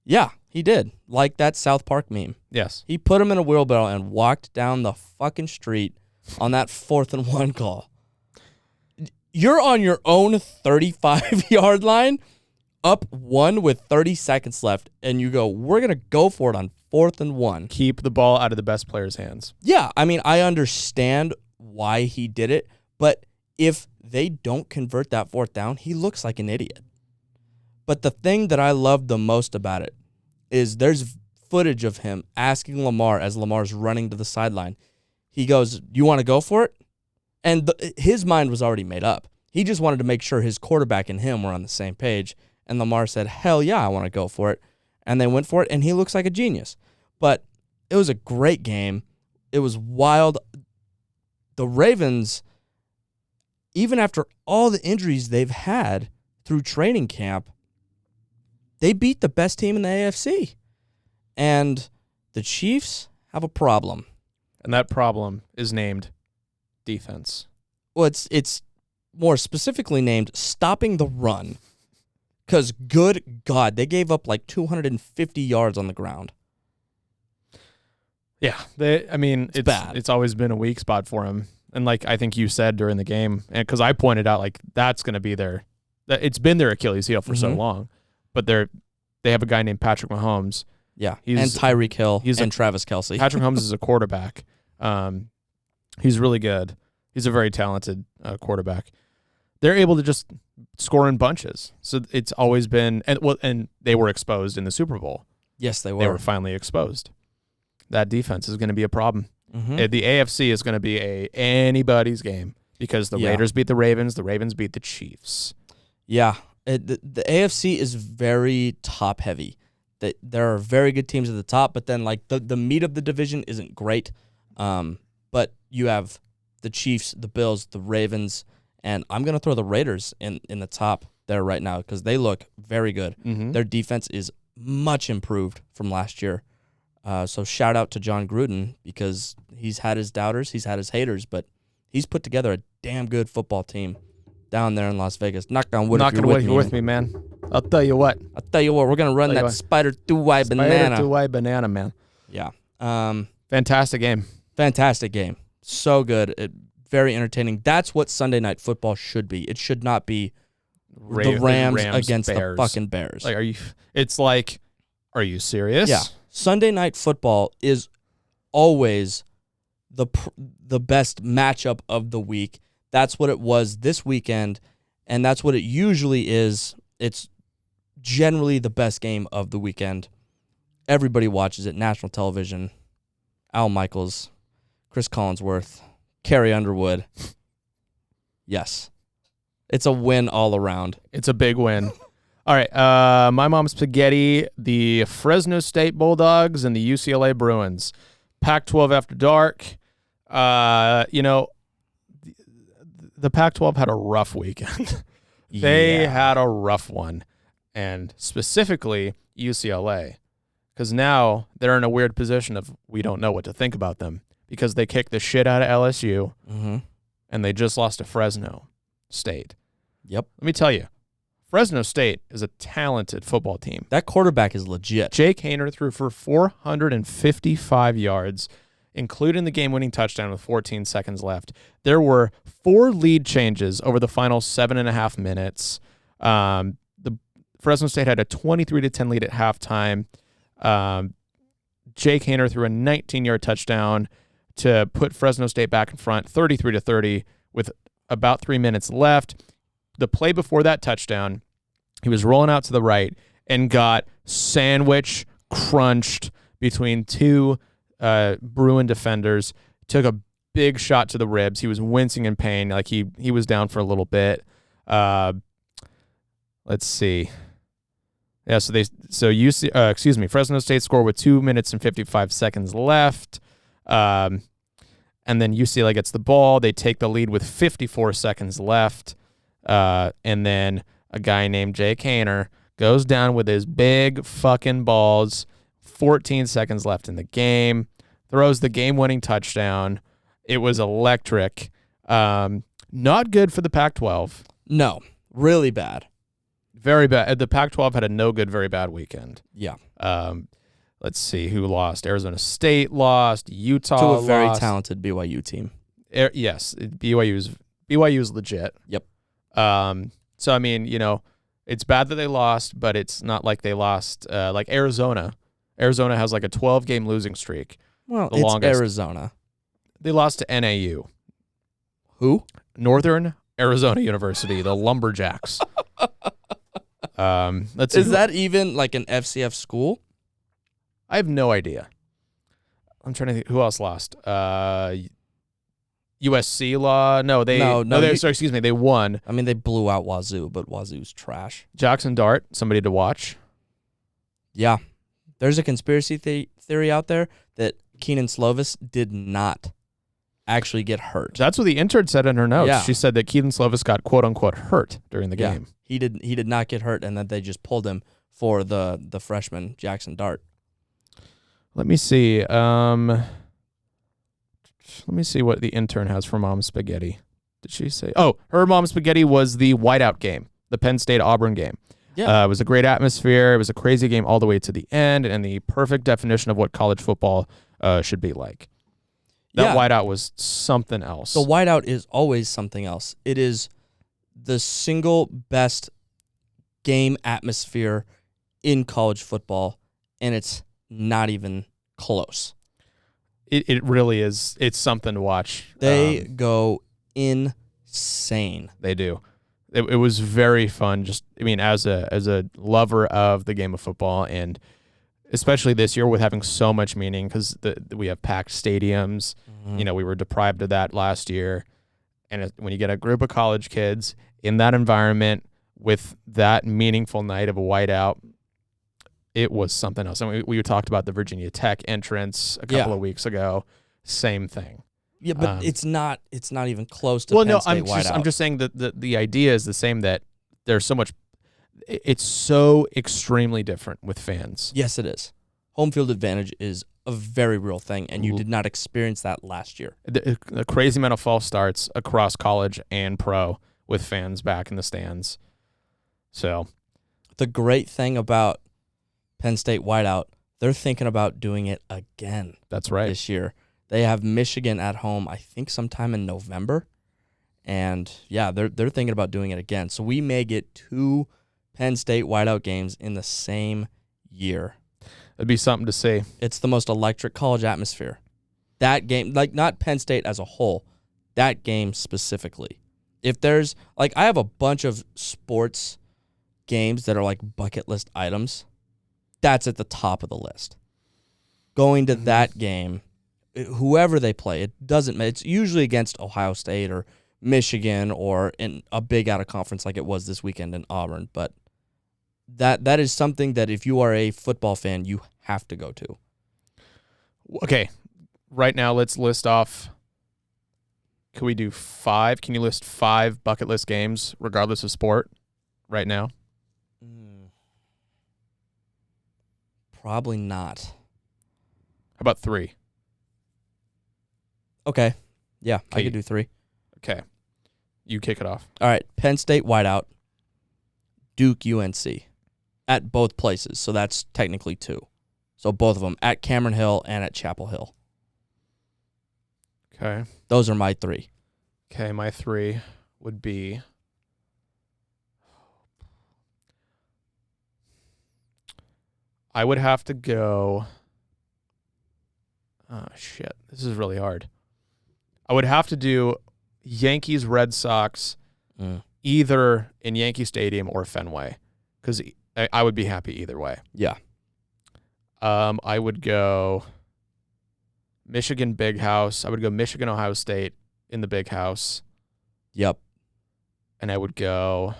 Speaker 2: Yeah, he did. Like that South Park meme.
Speaker 1: Yes.
Speaker 2: He put him in a wheelbarrow and walked down the fucking street on that 4th and 1 call. You're on your own 35-yard line, up 1 with 30 seconds left, and you go, we're going to go for it on 4th and 1.
Speaker 1: Keep the ball out of the best player's hands.
Speaker 2: Yeah, I mean, I understand why he did it, but if they don't convert that 4th down, he looks like an idiot. But the thing that I love the most about it is there's footage of him asking Lamar as Lamar's running to the sideline. He goes, you want to go for it? And his mind was already made up. He just wanted to make sure his quarterback and him were on the same page. And Lamar said, hell yeah, I want to go for it. And they went for it, and he looks like a genius. But it was a great game. It was wild. The Ravens, even after all the injuries they've had through training camp, they beat the best team in the AFC. And the Chiefs have a problem.
Speaker 1: And that problem is named defense.
Speaker 2: Well, it's more specifically named stopping the run. Because, good God, they gave up like 250 yards on the ground.
Speaker 1: Yeah, it's
Speaker 2: bad.
Speaker 1: It's always been a weak spot for him. And like I think you said during the game, and because I pointed out, like, that's going to be it's been their Achilles heel for so long. But they have a guy named Patrick Mahomes.
Speaker 2: Yeah, and Tyreek Hill and Travis Kelce.
Speaker 1: Patrick Mahomes is a quarterback. He's really good. He's a very talented quarterback. They're able to just score in bunches. So it's always been, and they were exposed in the Super Bowl.
Speaker 2: Yes, they were.
Speaker 1: They were finally exposed. That defense is going to be a problem. Mm-hmm. The AFC is going to be anybody's game because the Raiders beat the Ravens beat the Chiefs.
Speaker 2: Yeah, the AFC is very top heavy. There are very good teams at the top, but then like the meat of the division isn't great. But you have the Chiefs, the Bills, the Ravens, and I'm going to throw the Raiders in the top there right now because they look very good. Mm-hmm. Their defense is much improved from last year. So shout out to John Gruden because he's had his doubters, he's had his haters, but he's put together a damn good football team down there in Las Vegas. Knock on wood if you're with me,
Speaker 1: man. I'll tell you what.
Speaker 2: We're going to run that Spider 2Y banana.
Speaker 1: Spider 2Y banana, man.
Speaker 2: Yeah.
Speaker 1: Fantastic game.
Speaker 2: Fantastic game. So good. Very entertaining. That's what Sunday Night Football should be. It should not be the Rams against Bears. The fucking Bears.
Speaker 1: Like, are you serious?
Speaker 2: Yeah. Sunday Night Football is always the best matchup of the week. That's what it was this weekend, and that's what it usually is. It's generally the best game of the weekend. Everybody watches it. National television. Al Michaels, Chris Collinsworth, Carrie Underwood. Yes. It's a win all around.
Speaker 1: It's a big win. All right, my mom's spaghetti, the Fresno State Bulldogs and the UCLA Bruins. Pac-12 after dark. The Pac-12 had a rough weekend. They had a rough one. and specifically UCLA, because now they're in a weird position of we don't know what to think about them because they kicked the shit out of LSU and they just lost to Fresno State.
Speaker 2: Yep.
Speaker 1: Let me tell you, Fresno State is a talented football team.
Speaker 2: That quarterback is legit.
Speaker 1: Jake Haener threw for 455 yards, including the game-winning touchdown with 14 seconds left. There were 4 lead changes over the final 7.5 minutes. The Fresno State had a 23-10 lead at halftime. Jake Haener threw a 19-yard touchdown to put Fresno State back in front, 33-30, with about 3 minutes left. The play before that touchdown, he was rolling out to the right and got sandwich crunched between 2 Bruin defenders, took a big shot to the ribs. He was wincing in pain, like he was down for a little bit. Let's see. Yeah, Fresno State scored with 2 minutes and 55 seconds left. And then UCLA gets the ball. They take the lead with 54 seconds left. And then a guy named Jake Haener goes down with his big fucking balls. 14 seconds left in the game. Throws the game-winning touchdown. It was electric. Not good for the Pac-12.
Speaker 2: No, really bad.
Speaker 1: Very bad. The Pac-12 had a no good, very bad weekend.
Speaker 2: Yeah.
Speaker 1: Let's see who lost. Arizona State lost. Utah
Speaker 2: to a very
Speaker 1: lost.
Speaker 2: Talented BYU team.
Speaker 1: Yes, BYU is legit.
Speaker 2: Yep.
Speaker 1: So I mean, it's bad that they lost, but it's not like they lost like Arizona. Arizona has like a 12-game losing streak.
Speaker 2: Well, it's longest. Arizona.
Speaker 1: They lost to NAU.
Speaker 2: Who?
Speaker 1: Northern Arizona University, the Lumberjacks. Let's see.
Speaker 2: Is that even like an FCF school?
Speaker 1: I have no idea. I'm trying to think who else lost. USC law? No, they they won.
Speaker 2: I mean, they blew out Wazoo, but Wazoo's trash.
Speaker 1: Jackson Dart, somebody to watch.
Speaker 2: Yeah. There's a conspiracy theory out there that Keenan Slovis did not actually get hurt.
Speaker 1: That's what the intern said in her notes. Yeah. She said that Keenan Slovis got quote-unquote hurt during the game.
Speaker 2: He did not get hurt, and that they just pulled him for the freshman, Jackson Dart.
Speaker 1: Let me see. Let me see what the intern has for Mom Spaghetti. Did she say? Oh, her Mom Spaghetti was the whiteout game, the Penn State-Auburn game. Yeah. It was a great atmosphere. It was a crazy game all the way to the end, and the perfect definition of what college football should be like. That whiteout was something else.
Speaker 2: The whiteout is always something else. It is the single best game atmosphere in college football, and it's not even close.
Speaker 1: It really is. It's something to watch.
Speaker 2: They go insane.
Speaker 1: They do. It was very fun. Just, I mean, as a lover of the game of football, and especially this year with having so much meaning because we have packed stadiums. Mm-hmm. We were deprived of that last year. And when you get a group of college kids in that environment with that meaningful night of a whiteout, it was something else. And we talked about the Virginia Tech entrance a couple of weeks ago. Same thing.
Speaker 2: Yeah, but it's not even close to Penn State whiteout.
Speaker 1: I'm just saying that the idea is the same, that there's so much. It's so extremely different with fans.
Speaker 2: Yes, it is. Home field advantage is a very real thing, and you did not experience that last year.
Speaker 1: The crazy amount of false starts across college and pro with fans back in the stands. So,
Speaker 2: the great thing about Penn State whiteout, they're thinking about doing it again.
Speaker 1: That's right.
Speaker 2: This year. They have Michigan at home, I think sometime in November. And yeah, they're thinking about doing it again. So we may get 2 Penn State whiteout games in the same year.
Speaker 1: It'd be something to see.
Speaker 2: It's the most electric college atmosphere. That game, like not Penn State as a whole, that game specifically. If there's, like, I have a bunch of sports games that are like bucket list items. That's at the top of the list. Going to that game, whoever they play, it doesn't matter. It's usually against Ohio State or Michigan or in a big out of conference like it was this weekend in Auburn. But that is something that if you are a football fan, you have to go to.
Speaker 1: Okay. Right now, let's list off. Can we do 5? Can you list 5 bucket list games, regardless of sport, right now?
Speaker 2: Probably not.
Speaker 1: How about 3?
Speaker 2: Okay. Yeah,
Speaker 1: Okay.
Speaker 2: I could do 3.
Speaker 1: Okay. You kick it off.
Speaker 2: All right. Penn State whiteout. Duke UNC. At both places. So that's technically 2. So both of them. At Cameron Hill and at Chapel Hill.
Speaker 1: Okay.
Speaker 2: Those are my 3.
Speaker 1: Okay, my 3 would be... I would have to go... Oh, shit. This is really hard. I would have to do Yankees, Red Sox, either in Yankee Stadium or Fenway, because I would be happy either way.
Speaker 2: Yeah.
Speaker 1: I would go Michigan Big House. I would go Michigan, Ohio State in the Big House.
Speaker 2: Yep.
Speaker 1: And I would go...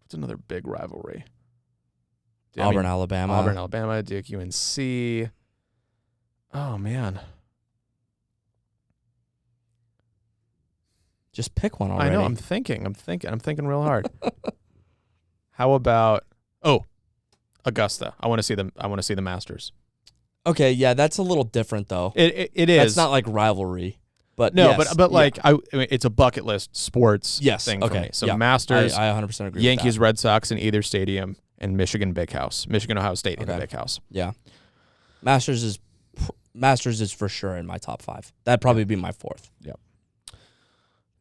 Speaker 1: What's another big rivalry?
Speaker 2: Auburn, Alabama.
Speaker 1: Duke, UNC. Oh, man.
Speaker 2: Just pick one already.
Speaker 1: I know. I'm thinking real hard. How about Augusta? I want to see the Masters.
Speaker 2: Okay, yeah, that's a little different though.
Speaker 1: It is.
Speaker 2: That's not like rivalry. But
Speaker 1: no,
Speaker 2: yes,
Speaker 1: but like I mean, it's a bucket list sports thing for me. So
Speaker 2: yeah.
Speaker 1: Masters,
Speaker 2: I 100% agree.
Speaker 1: Yankees,
Speaker 2: with that.
Speaker 1: Red Sox in either stadium, and Michigan Big House, Michigan, Ohio State in the Big House.
Speaker 2: Yeah, Masters is for sure in my top 5. That'd probably be my 4th.
Speaker 1: Yep.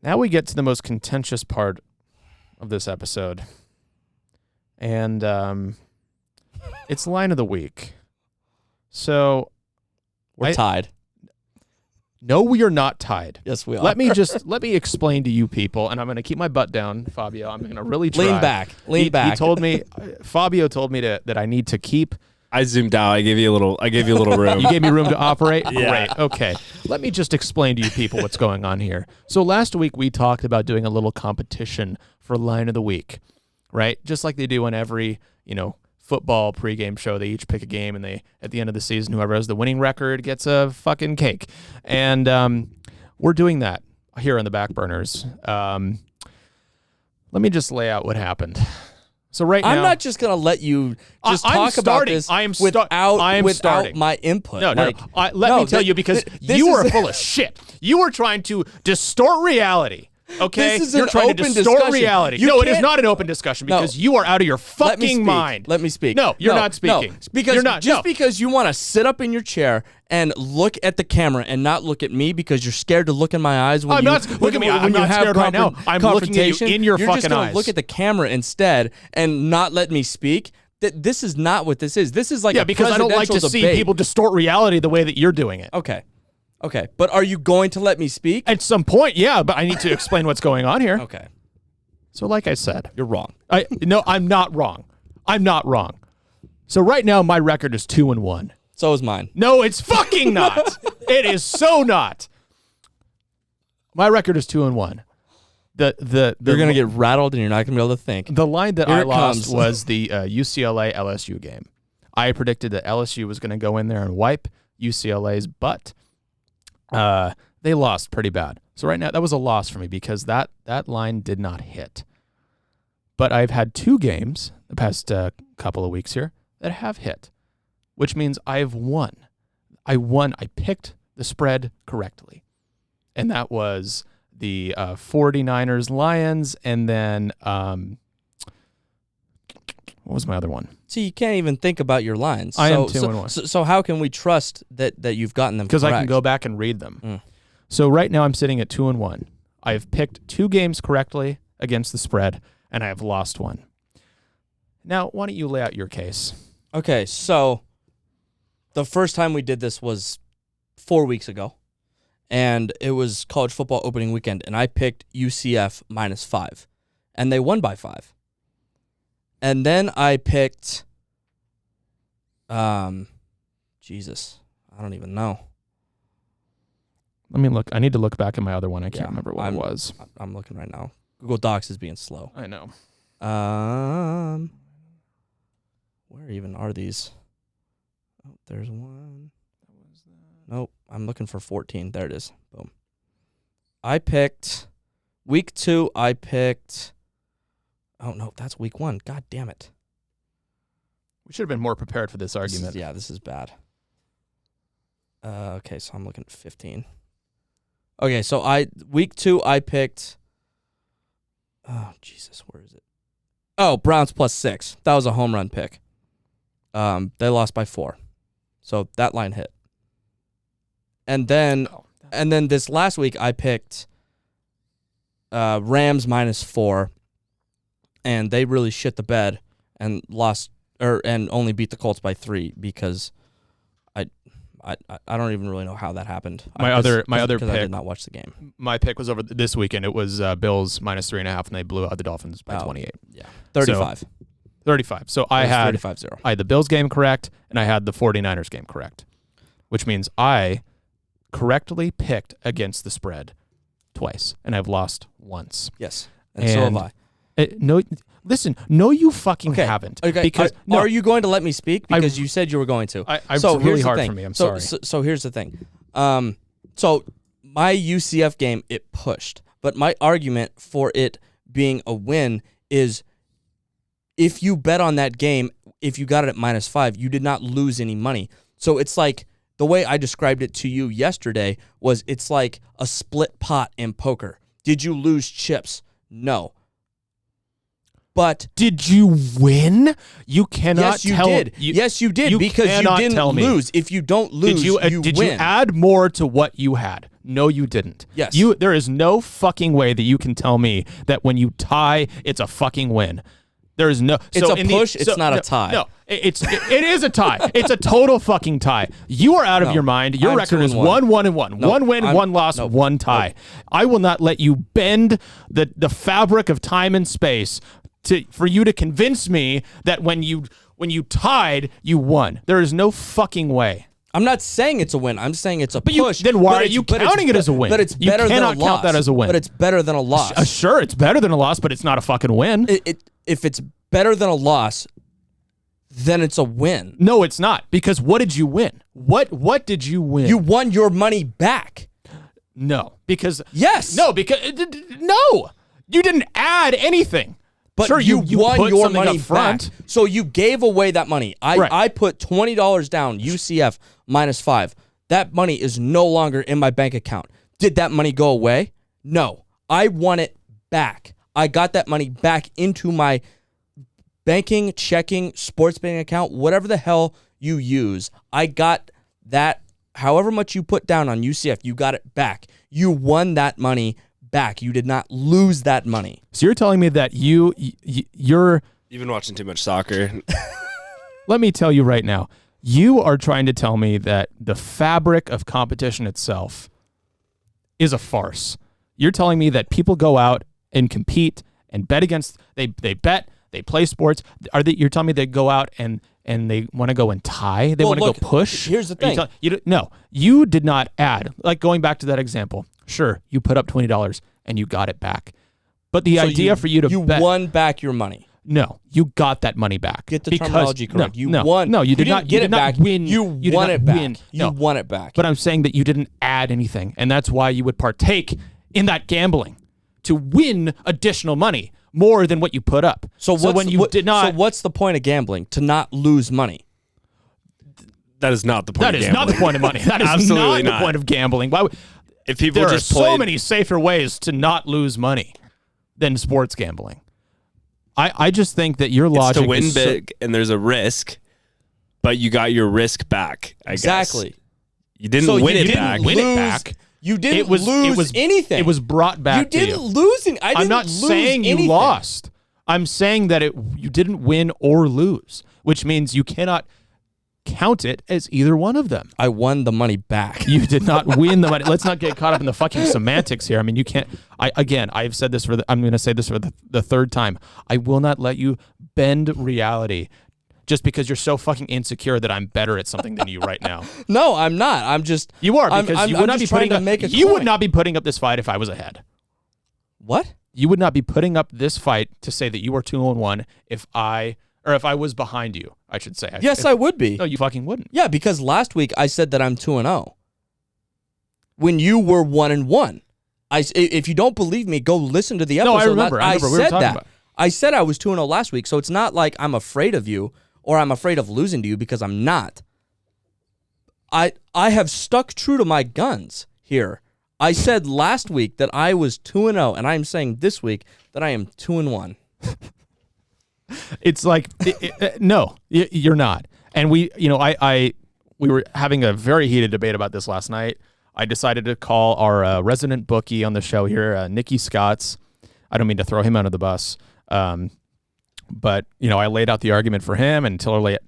Speaker 1: Now we get to the most contentious part of this episode, and it's line of the week. So
Speaker 2: we're tied.
Speaker 1: No, we are not tied.
Speaker 2: Yes, we are.
Speaker 1: Let me explain to you people, and I'm going to keep my butt down, Fabio. I'm going to really try.
Speaker 2: Lean back.
Speaker 1: He told me, Fabio told me that I need to keep.
Speaker 3: I zoomed out. I gave you a little room.
Speaker 1: You gave me room to operate?
Speaker 3: Yeah.
Speaker 1: Great. Okay. Let me just explain to you people what's going on here. So last week we talked about doing a little competition for line of the week, right? Just like they do on every, football pregame show. They each pick a game, and at the end of the season, whoever has the winning record gets a fucking cake. And we're doing that here on the Backburners. Let me just lay out what happened. So now,
Speaker 2: I'm not just gonna let you just talk about this without my input.
Speaker 1: No. Let me tell you, because you are full of shit. You are trying to distort reality. Okay,
Speaker 2: you're trying to distort
Speaker 1: reality. No, it is not an open discussion because you are out of your fucking mind.
Speaker 2: Let me speak.
Speaker 1: No, you're not speaking.
Speaker 2: Because
Speaker 1: you're not.
Speaker 2: Because you want to sit up in your chair and look at the camera and not look at me because you're scared to look in my eyes when
Speaker 1: look at me. I'm not scared right now. I'm looking at you in your fucking eyes.
Speaker 2: You're just gonna look at the camera instead and not let me speak. This is not what this is. This is like
Speaker 1: because I don't like to see people distort reality the way that you're doing it.
Speaker 2: Okay, but are you going to let me speak?
Speaker 1: At some point, yeah, but I need to explain what's going on here.
Speaker 2: Okay.
Speaker 1: So like I said.
Speaker 2: You're wrong.
Speaker 1: No, I'm not wrong. I'm not wrong. So right now, my record is 2-1.
Speaker 2: So is mine.
Speaker 1: No, it's fucking not. It is so not. My record is 2-1. You're
Speaker 2: going to get rattled and you're not going to be able to think.
Speaker 1: The line that I lost was the UCLA LSU game. I predicted that LSU was going to go in there and wipe UCLA's butt. They lost pretty bad. So right now, that was a loss for me because that line did not hit. But I've had 2 games the past couple of weeks here that have hit, which means I've won. I picked the spread correctly. And that was the 49ers Lions, and then what was my other one?
Speaker 2: See, you can't even think about your lines.
Speaker 1: I am 2-1.
Speaker 2: So how can we trust that you've gotten them correct?
Speaker 1: Because I can go back and read them. So right now I'm sitting at 2-1. I have picked 2 games correctly against the spread, and I have lost 1. Now, why don't you lay out your case?
Speaker 2: Okay, so the first time we did this was 4 weeks ago, and it was college football opening weekend, and I picked UCF -5, and they won by 5. And then I picked, Jesus, I don't even know.
Speaker 1: Let me look. I need to look back at my other one. I can't remember what it was.
Speaker 2: I'm looking right now. Google Docs is being slow.
Speaker 1: I know.
Speaker 2: Where even are these? Oh, there's one. Nope. I'm looking for 14. There it is. Boom. I picked week 2. Oh no, that's week 1. God damn it.
Speaker 1: We should have been more prepared for this argument.
Speaker 2: This is bad. Okay, so I'm looking at 15. Okay, so week 2 I picked. Oh Jesus, where is it? Oh, Browns +6. That was a home run pick. They lost by 4, so that line hit. And then this last week I picked Rams -4, and they really shit the bed and lost and only beat the Colts by 3 because I don't even really know how that happened.
Speaker 1: My other pick,
Speaker 2: I did not watch the game.
Speaker 1: My pick was over this weekend. It was Bills -3.5, and they blew out the Dolphins by 28.
Speaker 2: Yeah, 35.
Speaker 1: So, 35. So I had
Speaker 2: 35-0.
Speaker 1: I had the Bills game correct, and I had the 49ers game correct, which means I correctly picked against the spread twice, and I've lost once.
Speaker 2: Yes, and so have I.
Speaker 1: Listen, you fucking haven't.
Speaker 2: Okay,
Speaker 1: because
Speaker 2: are you going to let me speak? Because you said you were going to.
Speaker 1: It's really hard for me. I'm sorry.
Speaker 2: So here's the thing. So my UCF game, it pushed. But my argument for it being a win is if you bet on that game, if you got it at -5, you did not lose any money. So it's like the way I described it to you yesterday was it's like a split pot in poker. Did you lose chips? No. But
Speaker 1: did you win? You cannot.
Speaker 2: Yes, you did. Yes, you did because you didn't lose. If you don't lose, you win.
Speaker 1: Did you add more to what you had? No, you didn't.
Speaker 2: Yes.
Speaker 1: There is no fucking way that you can tell me that when you tie, it's a fucking win. There is no.
Speaker 2: It's a push. It's not a tie.
Speaker 1: No, it is a tie. It's a total fucking tie. You are out of your mind. Your record is 1-1-1.
Speaker 2: No,
Speaker 1: 1 win, 1 loss, 1 tie.
Speaker 2: Nope.
Speaker 1: I will not let you bend the fabric of time and space for you to convince me that when you tied, you won. There is no fucking way.
Speaker 2: I'm not saying it's a win. I'm saying it's a push.
Speaker 1: Then why are you counting it as a win?
Speaker 2: But it's better than a loss.
Speaker 1: You cannot count that as a win.
Speaker 2: But it's better than a loss.
Speaker 1: Sure, it's better than a loss, but it's not a fucking win.
Speaker 2: If it's better than a loss, then it's a win.
Speaker 1: No, it's not. Because what did you win? What did you win?
Speaker 2: You won your money back.
Speaker 1: No, because
Speaker 2: yes.
Speaker 1: No, because no, you didn't add anything.
Speaker 2: But
Speaker 1: sure,
Speaker 2: you won your money
Speaker 1: up front.
Speaker 2: back. So you gave away that money. I put $20 down, UCF -5. That money is no longer in my bank account. Did that money go away? No. I won it back. I got that money back into my banking, checking, sports betting account, whatever the hell you use. I got that, however much you put down on UCF, you got it back. You won that money back. You did not lose that money.
Speaker 1: So you're telling me that you're...
Speaker 3: You've been watching too much soccer.
Speaker 1: Let me tell you right now, you are trying to tell me that the fabric of competition itself is a farce. You're telling me that people go out and compete and bet against... They bet, they play sports. You're telling me they go out and they want to go and tie? They want to go push?
Speaker 2: Here's the thing.
Speaker 1: No, you did not add. Like going back to that example, sure, you put up $20 and you got it back. But the idea for you to bet...
Speaker 2: You won back your money.
Speaker 1: No, you got that money back.
Speaker 2: Get the terminology correct. You
Speaker 1: won.
Speaker 2: won.
Speaker 1: No, you did not
Speaker 2: get it back.
Speaker 1: Win.
Speaker 2: You won it back. You
Speaker 1: No.
Speaker 2: won it back.
Speaker 1: But I'm saying that you didn't add anything, and that's why you would partake in that gambling to win additional money more than what you put up.
Speaker 2: So what's the point of gambling? To not lose money.
Speaker 3: That is not the point.
Speaker 1: That is not the point of money. That is
Speaker 3: Absolutely
Speaker 1: not the point of gambling. Why would,
Speaker 3: if people
Speaker 1: there
Speaker 3: just
Speaker 1: are so many safer ways to not lose money than sports gambling. I just think that your logic
Speaker 3: is to win
Speaker 1: is
Speaker 3: big and there's a risk, but you got your risk back.
Speaker 2: Exactly.
Speaker 3: You didn't win it back.
Speaker 1: Win it back.
Speaker 2: You didn't lose anything.
Speaker 1: It was brought back.
Speaker 2: You didn't lose anything.
Speaker 1: I'm not saying you lost. I'm saying that you didn't win or lose, which means you cannot count it as either one of them.
Speaker 2: I won the money back.
Speaker 1: You did not win the money. Let's not get caught up in the fucking semantics here. I mean, you can't. I've said this I'm going to say this for the third time. I will not let you bend reality just because you're so fucking insecure that I'm better at something than you right now.
Speaker 2: No, I'm not. I'm just.
Speaker 1: You are, because you would not be putting up. You would not be putting up this fight if I was ahead.
Speaker 2: What?
Speaker 1: You would not be putting up this fight to say that you are 2-1 if I was behind you, I should say.
Speaker 2: Yes, I would be.
Speaker 1: No, you fucking wouldn't.
Speaker 2: Yeah, because last week I said that I'm 2-0. When you were 1-1. If you don't believe me, go listen to the episode.
Speaker 1: No, I remember.
Speaker 2: I
Speaker 1: we were
Speaker 2: said
Speaker 1: talking
Speaker 2: that.
Speaker 1: about.
Speaker 2: I said I was 2-0 last week, so it's not like I'm afraid of you or I'm afraid of losing to you, because I'm not. I have stuck true to my guns here. I said last week that I was 2-0, and I'm saying this week that I am 2-1.
Speaker 1: It's like, no, you're not. And we were having a very heated debate about this last night. I decided to call our resident bookie on the show here, Nicky Scotts. I don't mean to throw him under the bus, but I laid out the argument for him, and Taylor,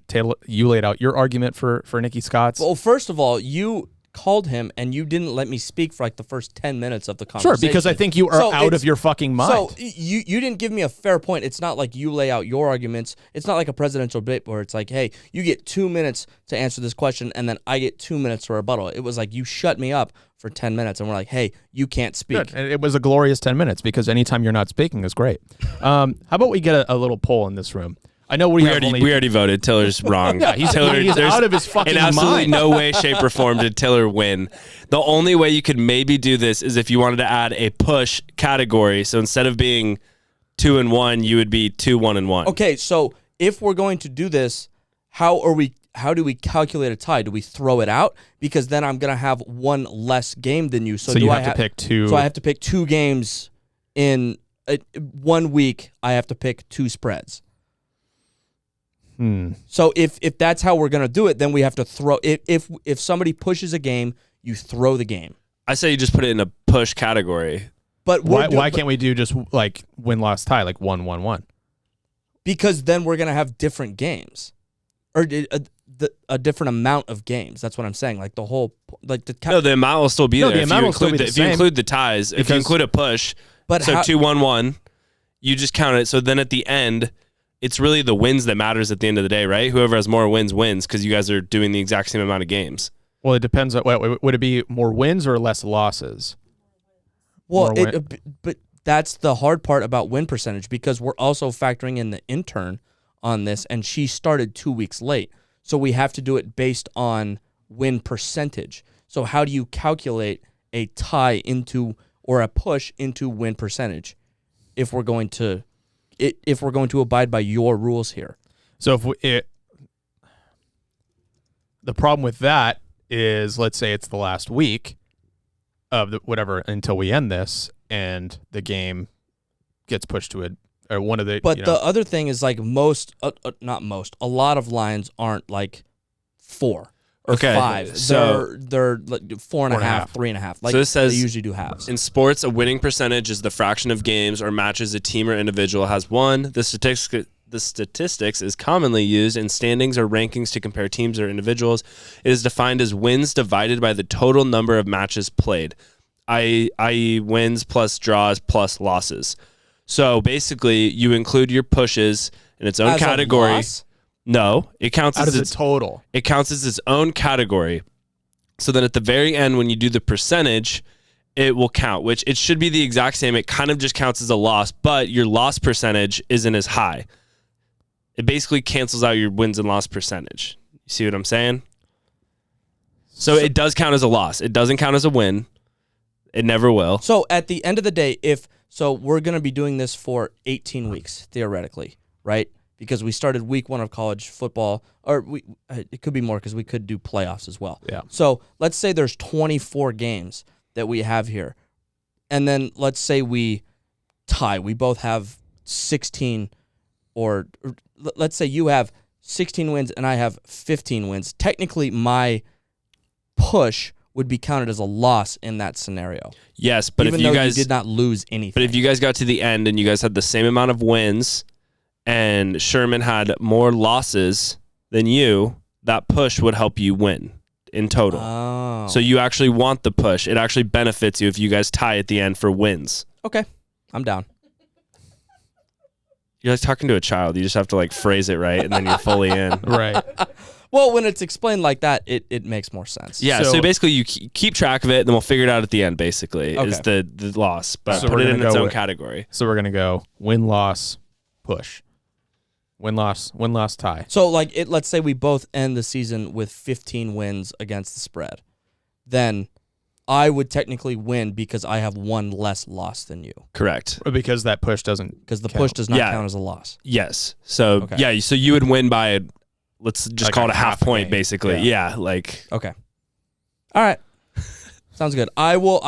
Speaker 1: you laid out your argument for Nicky Scotts.
Speaker 2: Well, first of all, you called him and you didn't let me speak for like the first 10 minutes of the conversation.
Speaker 1: Sure, because I think you are out of your fucking mind.
Speaker 2: So you didn't give me a fair point. It's not like you lay out your arguments. It's not like a presidential debate where it's like, hey, you get 2 minutes to answer this question and then I get 2 minutes to rebuttal. It was like you shut me up for 10 minutes and we're like, hey, you can't speak.
Speaker 1: Good. And it was a glorious 10 minutes because anytime you're not speaking is great. How about we get a little poll in this room? I know we
Speaker 3: already voted. Tiller's wrong.
Speaker 1: Yeah, he's out of his fucking mind.
Speaker 3: In absolutely no way, shape, or form did Tiller win. The only way you could maybe do this is if you wanted to add a push category. So instead of being 2-1, you would be 2-1-1.
Speaker 2: Okay, so if we're going to do this, how do we calculate a tie? Do we throw it out? Because then I'm gonna have one less game than you. So
Speaker 1: you have to pick two.
Speaker 2: So I have to pick 2 games in 1 week. I have to pick 2 spreads. So if that's how we're gonna do it, then we have to throw. If somebody pushes a game, you throw the game.
Speaker 3: I say you just put it in a push category.
Speaker 2: But
Speaker 1: why can't we do just like win-loss tie, like 1-1-1?
Speaker 2: Because then we're gonna have different games, or a different amount of games. That's what I'm saying. Like the whole
Speaker 3: the amount will still be there.
Speaker 1: The amount will still be the same.
Speaker 3: If you include the ties, if you include a push,
Speaker 2: but
Speaker 3: so 2-1-1, you just count it. So then at the end, it's really the wins that matters at the end of the day, right? Whoever has more wins wins because you guys are doing the exact same amount of games.
Speaker 1: Well, it depends. Would it be more wins or less losses?
Speaker 2: Well, but that's the hard part about win percentage, because we're also factoring in the intern on this, and she started 2 weeks late. So we have to do it based on win percentage. So how do you calculate a tie into or a push into win percentage if we're going to abide by your rules here?
Speaker 1: So the problem with that is, let's say it's the last week of whatever until we end this, and the game gets pushed to one of the.
Speaker 2: But the other thing is, like, a lot of lines aren't like 4 or 5.
Speaker 3: So
Speaker 2: they're like 4.5, 3.5. Like,
Speaker 3: so this says
Speaker 2: they usually do halves.
Speaker 3: In sports, a winning percentage is the fraction of games or matches a team or individual has won. The statistics is commonly used in standings or rankings to compare teams or individuals. It is defined as wins divided by the total number of matches played, i.e. wins plus draws plus losses. So basically, you include your pushes in its own
Speaker 2: as
Speaker 3: category.
Speaker 2: A loss?
Speaker 3: No, it counts
Speaker 1: as
Speaker 3: its
Speaker 1: total.
Speaker 3: It counts as its own category. So then at the very end, when you do the percentage, it will count, which it should be the exact same. It kind of just counts as a loss, but your loss percentage isn't as high. It basically cancels out your wins and loss percentage. You see what I'm saying? So it does count as a loss. It doesn't count as a win. It never will.
Speaker 2: So at the end of the day, we're going to be doing this for 18 weeks, theoretically, right? Because we started week 1 of college football, or it could be more because we could do playoffs as well.
Speaker 1: Yeah.
Speaker 2: So let's say there's 24 games that we have here. And then let's say we tie. We both have 16, or let's say you have 16 wins and I have 15 wins. Technically, my push would be counted as a loss in that scenario.
Speaker 3: Yes, but
Speaker 2: even
Speaker 3: if you
Speaker 2: though
Speaker 3: guys
Speaker 2: you did not lose anything.
Speaker 3: But if you guys got to the end and you guys had the same amount of wins and Sherman had more losses than you, that push would help you win in total.
Speaker 2: Oh.
Speaker 3: So you actually want the push. It actually benefits you if you guys tie at the end for wins.
Speaker 2: Okay, I'm down.
Speaker 3: You're like talking to a child. You just have to like phrase it right, and then you're fully in.
Speaker 1: Right.
Speaker 2: Well, when it's explained like that, it makes more sense.
Speaker 3: Yeah, so basically you keep track of it, and then we'll figure it out at the end, basically,
Speaker 2: okay.
Speaker 3: is the loss. But
Speaker 1: so
Speaker 3: put it in its own category.
Speaker 1: So we're going to go win-loss, push. Win-loss, tie.
Speaker 2: So, like, let's say we both end the season with 15 wins against the spread. Then I would technically win because I have one less loss than you.
Speaker 3: Correct.
Speaker 1: Because that push doesn't
Speaker 2: Because the push does not count as a loss.
Speaker 3: Yes. So, so you would win by let's just call it a half point, basically. Yeah, like.
Speaker 2: Okay. All right. Sounds good. I will.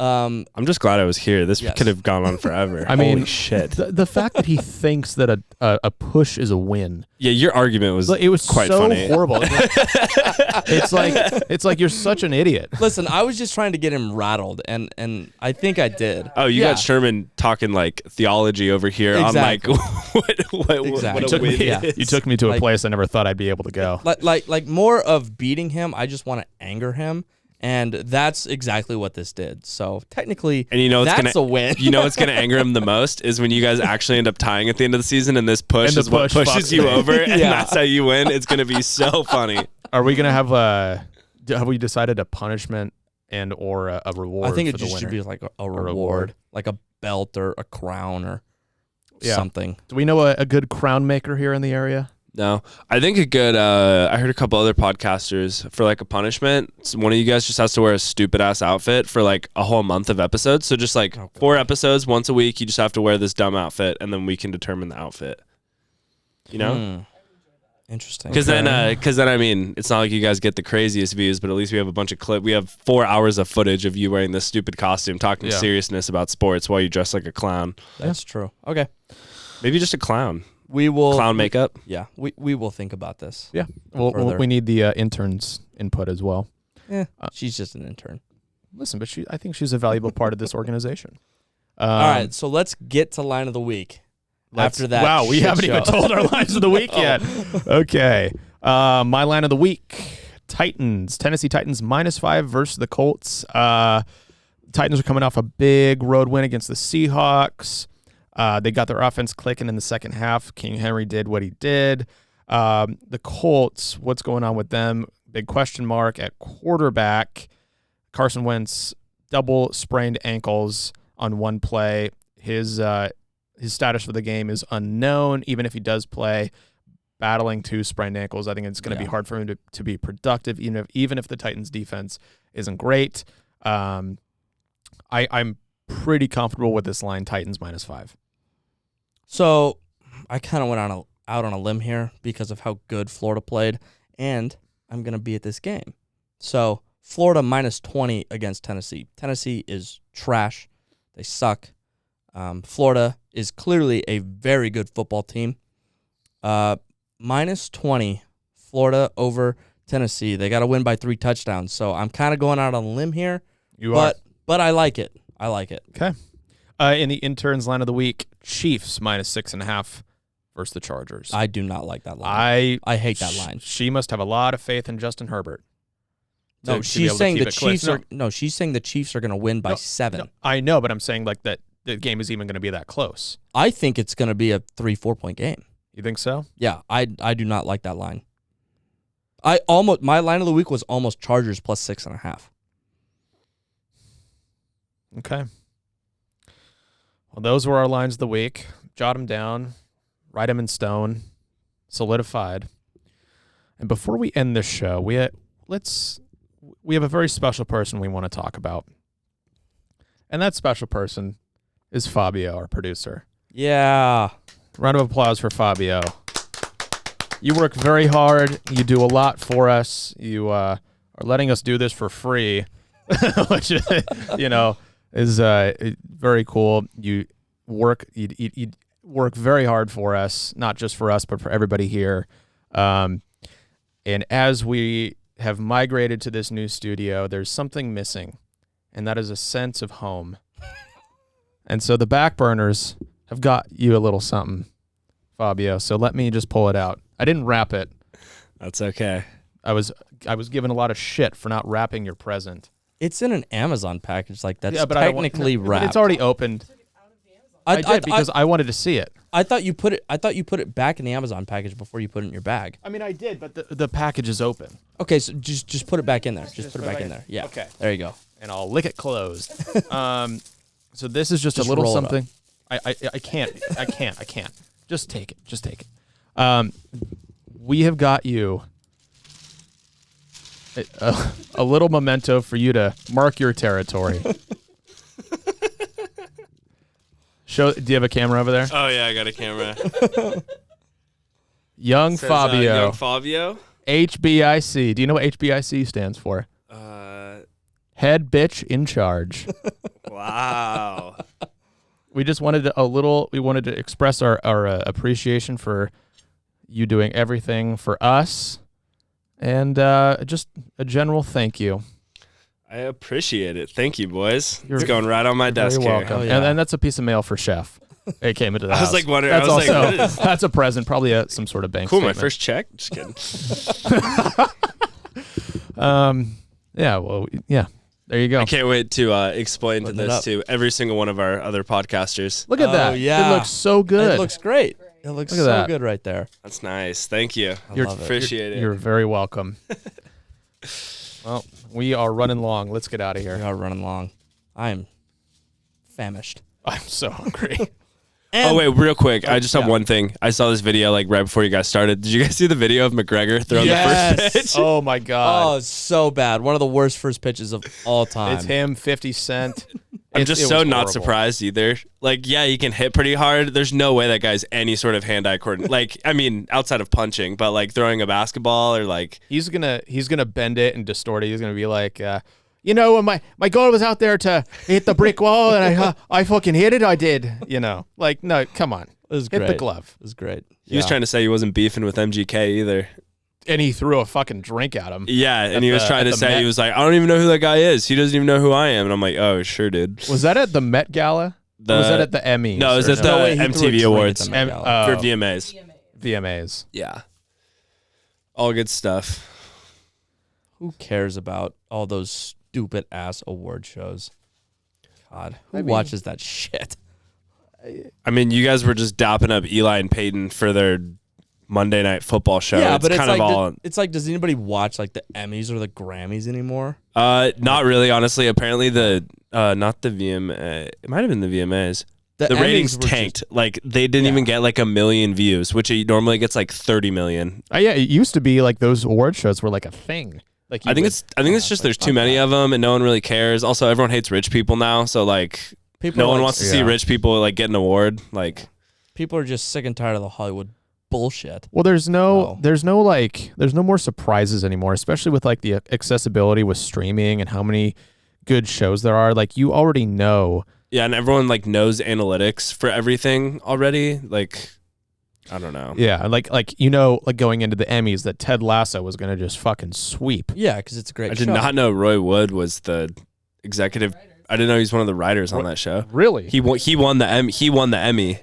Speaker 3: I'm just glad I was here. This could have gone on forever.
Speaker 1: I mean,
Speaker 3: holy shit.
Speaker 1: The fact that he thinks that a push is a win.
Speaker 3: Yeah, your argument was quite
Speaker 1: so
Speaker 3: funny.
Speaker 1: Horrible. It's like you're such an idiot.
Speaker 2: Listen, I was just trying to get him rattled, and I think I did.
Speaker 3: Oh, you got Sherman talking like theology over here on like what a win is.
Speaker 1: You took me to a place I never thought I'd be able to go.
Speaker 2: Like more of beating him. I just want to anger him. And that's exactly what this did. So technically, and that's a win.
Speaker 3: You know what's going to anger him the most is when you guys actually end up tying at the end of the season, and this push is what pushes you over, and that's how you win. It's going to be so funny.
Speaker 1: Are we going to have we decided a punishment and or a reward?
Speaker 2: I think it
Speaker 1: just
Speaker 2: should be like a reward, like a belt or a crown or something.
Speaker 1: Do we know a good crown maker here in the area?
Speaker 3: No, I think a good. I heard a couple other podcasters for like a punishment. One of you guys just has to wear a stupid ass outfit for like a whole month of episodes. So just like 4 episodes, once a week, you just have to wear this dumb outfit, and then we can determine the outfit. You know,
Speaker 2: interesting.
Speaker 3: Because then, I mean, it's not like you guys get the craziest views, but at least we have a bunch of clip. We have 4 hours of footage of you wearing this stupid costume, talking seriousness about sports while you dress like a clown.
Speaker 2: That's true. Okay,
Speaker 3: maybe just a clown.
Speaker 2: We will
Speaker 3: clown makeup.
Speaker 2: Yeah, we will think about this.
Speaker 1: Yeah, we need the intern's input as well.
Speaker 2: Yeah, she's just an intern.
Speaker 1: Listen, but I think she's a valuable part of this organization.
Speaker 2: All right, so let's get to line of the week. After that,
Speaker 1: wow, we haven't even told our lines of the week yet. Okay, my line of the week: Tennessee Titans -5 versus the Colts. Titans are coming off a big road win against the Seahawks. They got their offense clicking in the second half. King Henry did what he did. The Colts, what's going on with them? Big question mark at quarterback. Carson Wentz, double sprained ankles on one play. His status for the game is unknown. Even if he does play, battling 2 sprained ankles, I think it's going to be hard for him to be productive, even if the Titans defense isn't great. I'm pretty comfortable with this line, Titans -5.
Speaker 2: So I kind of went out on a limb here because of how good Florida played, and I'm going to be at this game. So Florida -20 against Tennessee. Tennessee is trash. They suck. Florida is clearly a very good football team. -20, Florida over Tennessee. They got to win by 3 touchdowns. So I'm kind of going out on a limb here. But I like it.
Speaker 1: Okay. In the intern's line of the week, Chiefs -6.5 versus the Chargers.
Speaker 2: I do not like that line. I hate that line.
Speaker 1: She must have a lot of faith in Justin Herbert.
Speaker 2: No, she's saying the Chiefs are. No, she's saying the Chiefs are going to win by 7.
Speaker 1: No, I know, but I'm saying like that the game is even going to be that close.
Speaker 2: I think it's going to be a 3-4 point game.
Speaker 1: You think so?
Speaker 2: Yeah, I do not like that line. My line of the week was almost Chargers +6.5.
Speaker 1: Okay. Well, those were our lines of the week. Jot them down, write them in stone, solidified. And before we end this show, we have a very special person we want to talk about. And that special person is Fabio, our producer.
Speaker 2: Yeah.
Speaker 1: Round of applause for Fabio. You work very hard. You do a lot for us. You are letting us do this for free, which is very cool. You work very hard for us, not just for us, but for everybody here. And as we have migrated to this new studio, there's something missing, and that is a sense of home. And so the Backburners have got you a little something, Fabio. So let me just pull it out. I didn't wrap it.
Speaker 3: That's okay.
Speaker 1: I was given a lot of shit for not wrapping your present.
Speaker 2: It's in an Amazon package, like that's technically wrapped.
Speaker 1: It's already opened. I did because I wanted to see it.
Speaker 2: I thought you put it back in the Amazon package before you put it in your bag.
Speaker 1: I mean, I did, but the package is open.
Speaker 2: Okay, so just put it back in there. Just put it back in there. Yeah.
Speaker 1: Okay.
Speaker 2: There you go.
Speaker 1: And I'll lick it closed. So this is just a little something. I can't. Just take it. We have got you a little memento for you to mark your territory. Do you have a camera over there?
Speaker 3: Oh yeah, I got a camera.
Speaker 1: Young Fabio.
Speaker 3: Young Fabio.
Speaker 1: HBIC. Do you know what HBIC stands for? Head bitch in charge.
Speaker 3: Wow.
Speaker 1: We just wanted to express our appreciation for you doing everything for us, and just a general thank you.
Speaker 3: I appreciate it. Thank you, boys. It's going right on my desk
Speaker 1: here.
Speaker 3: Welcome.
Speaker 1: Oh, yeah. And then that's a piece of mail for Chef. It came into the house.
Speaker 3: I was like wondering.
Speaker 1: That's
Speaker 3: what is
Speaker 1: that's a present, probably some sort of bank
Speaker 3: cool,
Speaker 1: statement.
Speaker 3: my first check. Just kidding.
Speaker 1: Yeah, well, yeah. There you go.
Speaker 3: I can't wait to explain to every single one of our other podcasters.
Speaker 1: Look at that. Yeah. It looks so good.
Speaker 2: It looks great. It looks so good right there.
Speaker 3: That's nice. Thank you.
Speaker 2: Appreciate
Speaker 3: it.
Speaker 1: You're very welcome. Well, we are running long. Let's get out of here.
Speaker 2: We are running long. I'm famished.
Speaker 1: I'm so hungry.
Speaker 3: Oh, wait, real quick. I just have one thing. I saw this video like right before you guys started. Did you guys see the video of McGregor throwing the first pitch?
Speaker 1: Oh, my God.
Speaker 2: Oh, it's so bad. One of the worst first pitches of all time.
Speaker 1: It's him, 50 Cent.
Speaker 3: I'm just so not surprised either. Like, yeah, he can hit pretty hard. There's no way that guy's any sort of hand-eye coordination. Like, I mean, outside of punching, but like throwing a basketball or like...
Speaker 1: He's gonna bend it and distort it. He's going to be like... you know, when my goal was out there to hit the brick wall, and I fucking hit it. I did. You know, like, no, come on,
Speaker 2: it was
Speaker 1: hit
Speaker 2: great.
Speaker 1: the glove.
Speaker 2: It was great.
Speaker 3: He was trying to say he wasn't beefing with MGK either,
Speaker 1: and he threw a fucking drink at him.
Speaker 3: Yeah, and he was trying to say he was like, I don't even know who that guy is. He doesn't even know who I am, and I'm like, oh, sure, dude.
Speaker 1: Was that at the Met Gala? Or was that at the Emmys?
Speaker 3: No, it was at the MTV Awards for
Speaker 1: for
Speaker 3: VMAs.
Speaker 1: VMAs.
Speaker 3: Yeah, all good stuff.
Speaker 2: Who cares about all those stupid ass award shows? God, who watches that shit?
Speaker 3: I mean, you guys were just dapping up Eli and Peyton for their Monday Night Football show.
Speaker 2: Yeah,
Speaker 3: it's
Speaker 2: but
Speaker 3: kind
Speaker 2: it's
Speaker 3: of
Speaker 2: like
Speaker 3: all.
Speaker 2: It's like, does anybody watch like the Emmys or the Grammys anymore?
Speaker 3: Not really, honestly. Apparently, not the VMA. It might have been the VMAs. The ratings tanked. Like they didn't even get like 1 million views, which it normally gets like 30 million.
Speaker 1: Yeah, it used to be like those award shows were like a thing. Like
Speaker 3: I think it's just there's too many of them and no one really cares. Also, everyone hates rich people now, so like no one wants to see rich people like get an award. Like
Speaker 2: people are just sick and tired of the Hollywood bullshit.
Speaker 1: Well, there's no more surprises anymore, especially with like the accessibility with streaming and how many good shows there are. Like you already know.
Speaker 3: Yeah, and everyone like knows analytics for everything already. Like I don't know.
Speaker 1: Yeah, like you know, like going into the Emmys that Ted Lasso was gonna just fucking sweep.
Speaker 2: Yeah, because it's a great show.
Speaker 3: I did not know Roy Wood was the executive. I didn't know he's one of the writers on that show.
Speaker 1: Really?
Speaker 3: He won the Emmy. He won the Emmy.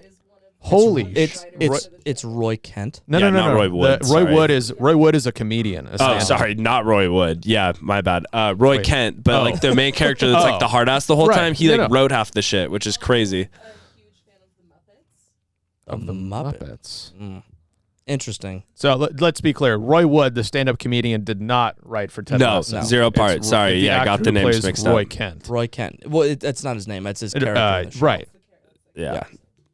Speaker 1: Holy!
Speaker 2: It's Roy Kent.
Speaker 1: No,
Speaker 3: Roy Wood.
Speaker 1: Roy Wood is a comedian.
Speaker 3: Sorry, not Roy Wood. Yeah, my bad. Roy Kent, but like the main character that's like the hard ass the whole time. He wrote half the shit, which is crazy.
Speaker 2: Of the Muppets. Interesting.
Speaker 1: So let's be clear. Roy Wood, the stand-up comedian, did not write for Ted Lasso.
Speaker 3: No, 0 part. Sorry, I got the names mixed
Speaker 1: Roy
Speaker 3: up.
Speaker 1: Kent.
Speaker 2: Roy Kent. Well, that's not his name. That's his character.
Speaker 1: Right.
Speaker 3: Yeah.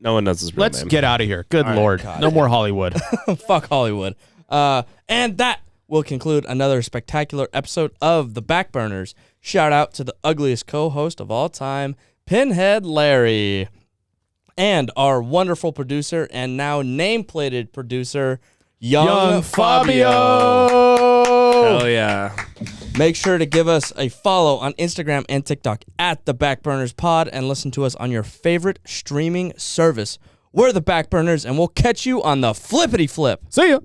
Speaker 3: No one knows his real name.
Speaker 1: Let's get out of here. Good Lord. No more Hollywood.
Speaker 2: Fuck Hollywood. And that will conclude another spectacular episode of The Backburners. Shout out to the ugliest co-host of all time, Pinhead Larry. And our wonderful producer and now name-plated producer, Young Fabio.
Speaker 3: Hell yeah.
Speaker 2: Make sure to give us a follow on Instagram and TikTok at The Backburners Pod and listen to us on your favorite streaming service. We're The Backburners, and we'll catch you on the flippity flip.
Speaker 1: See ya.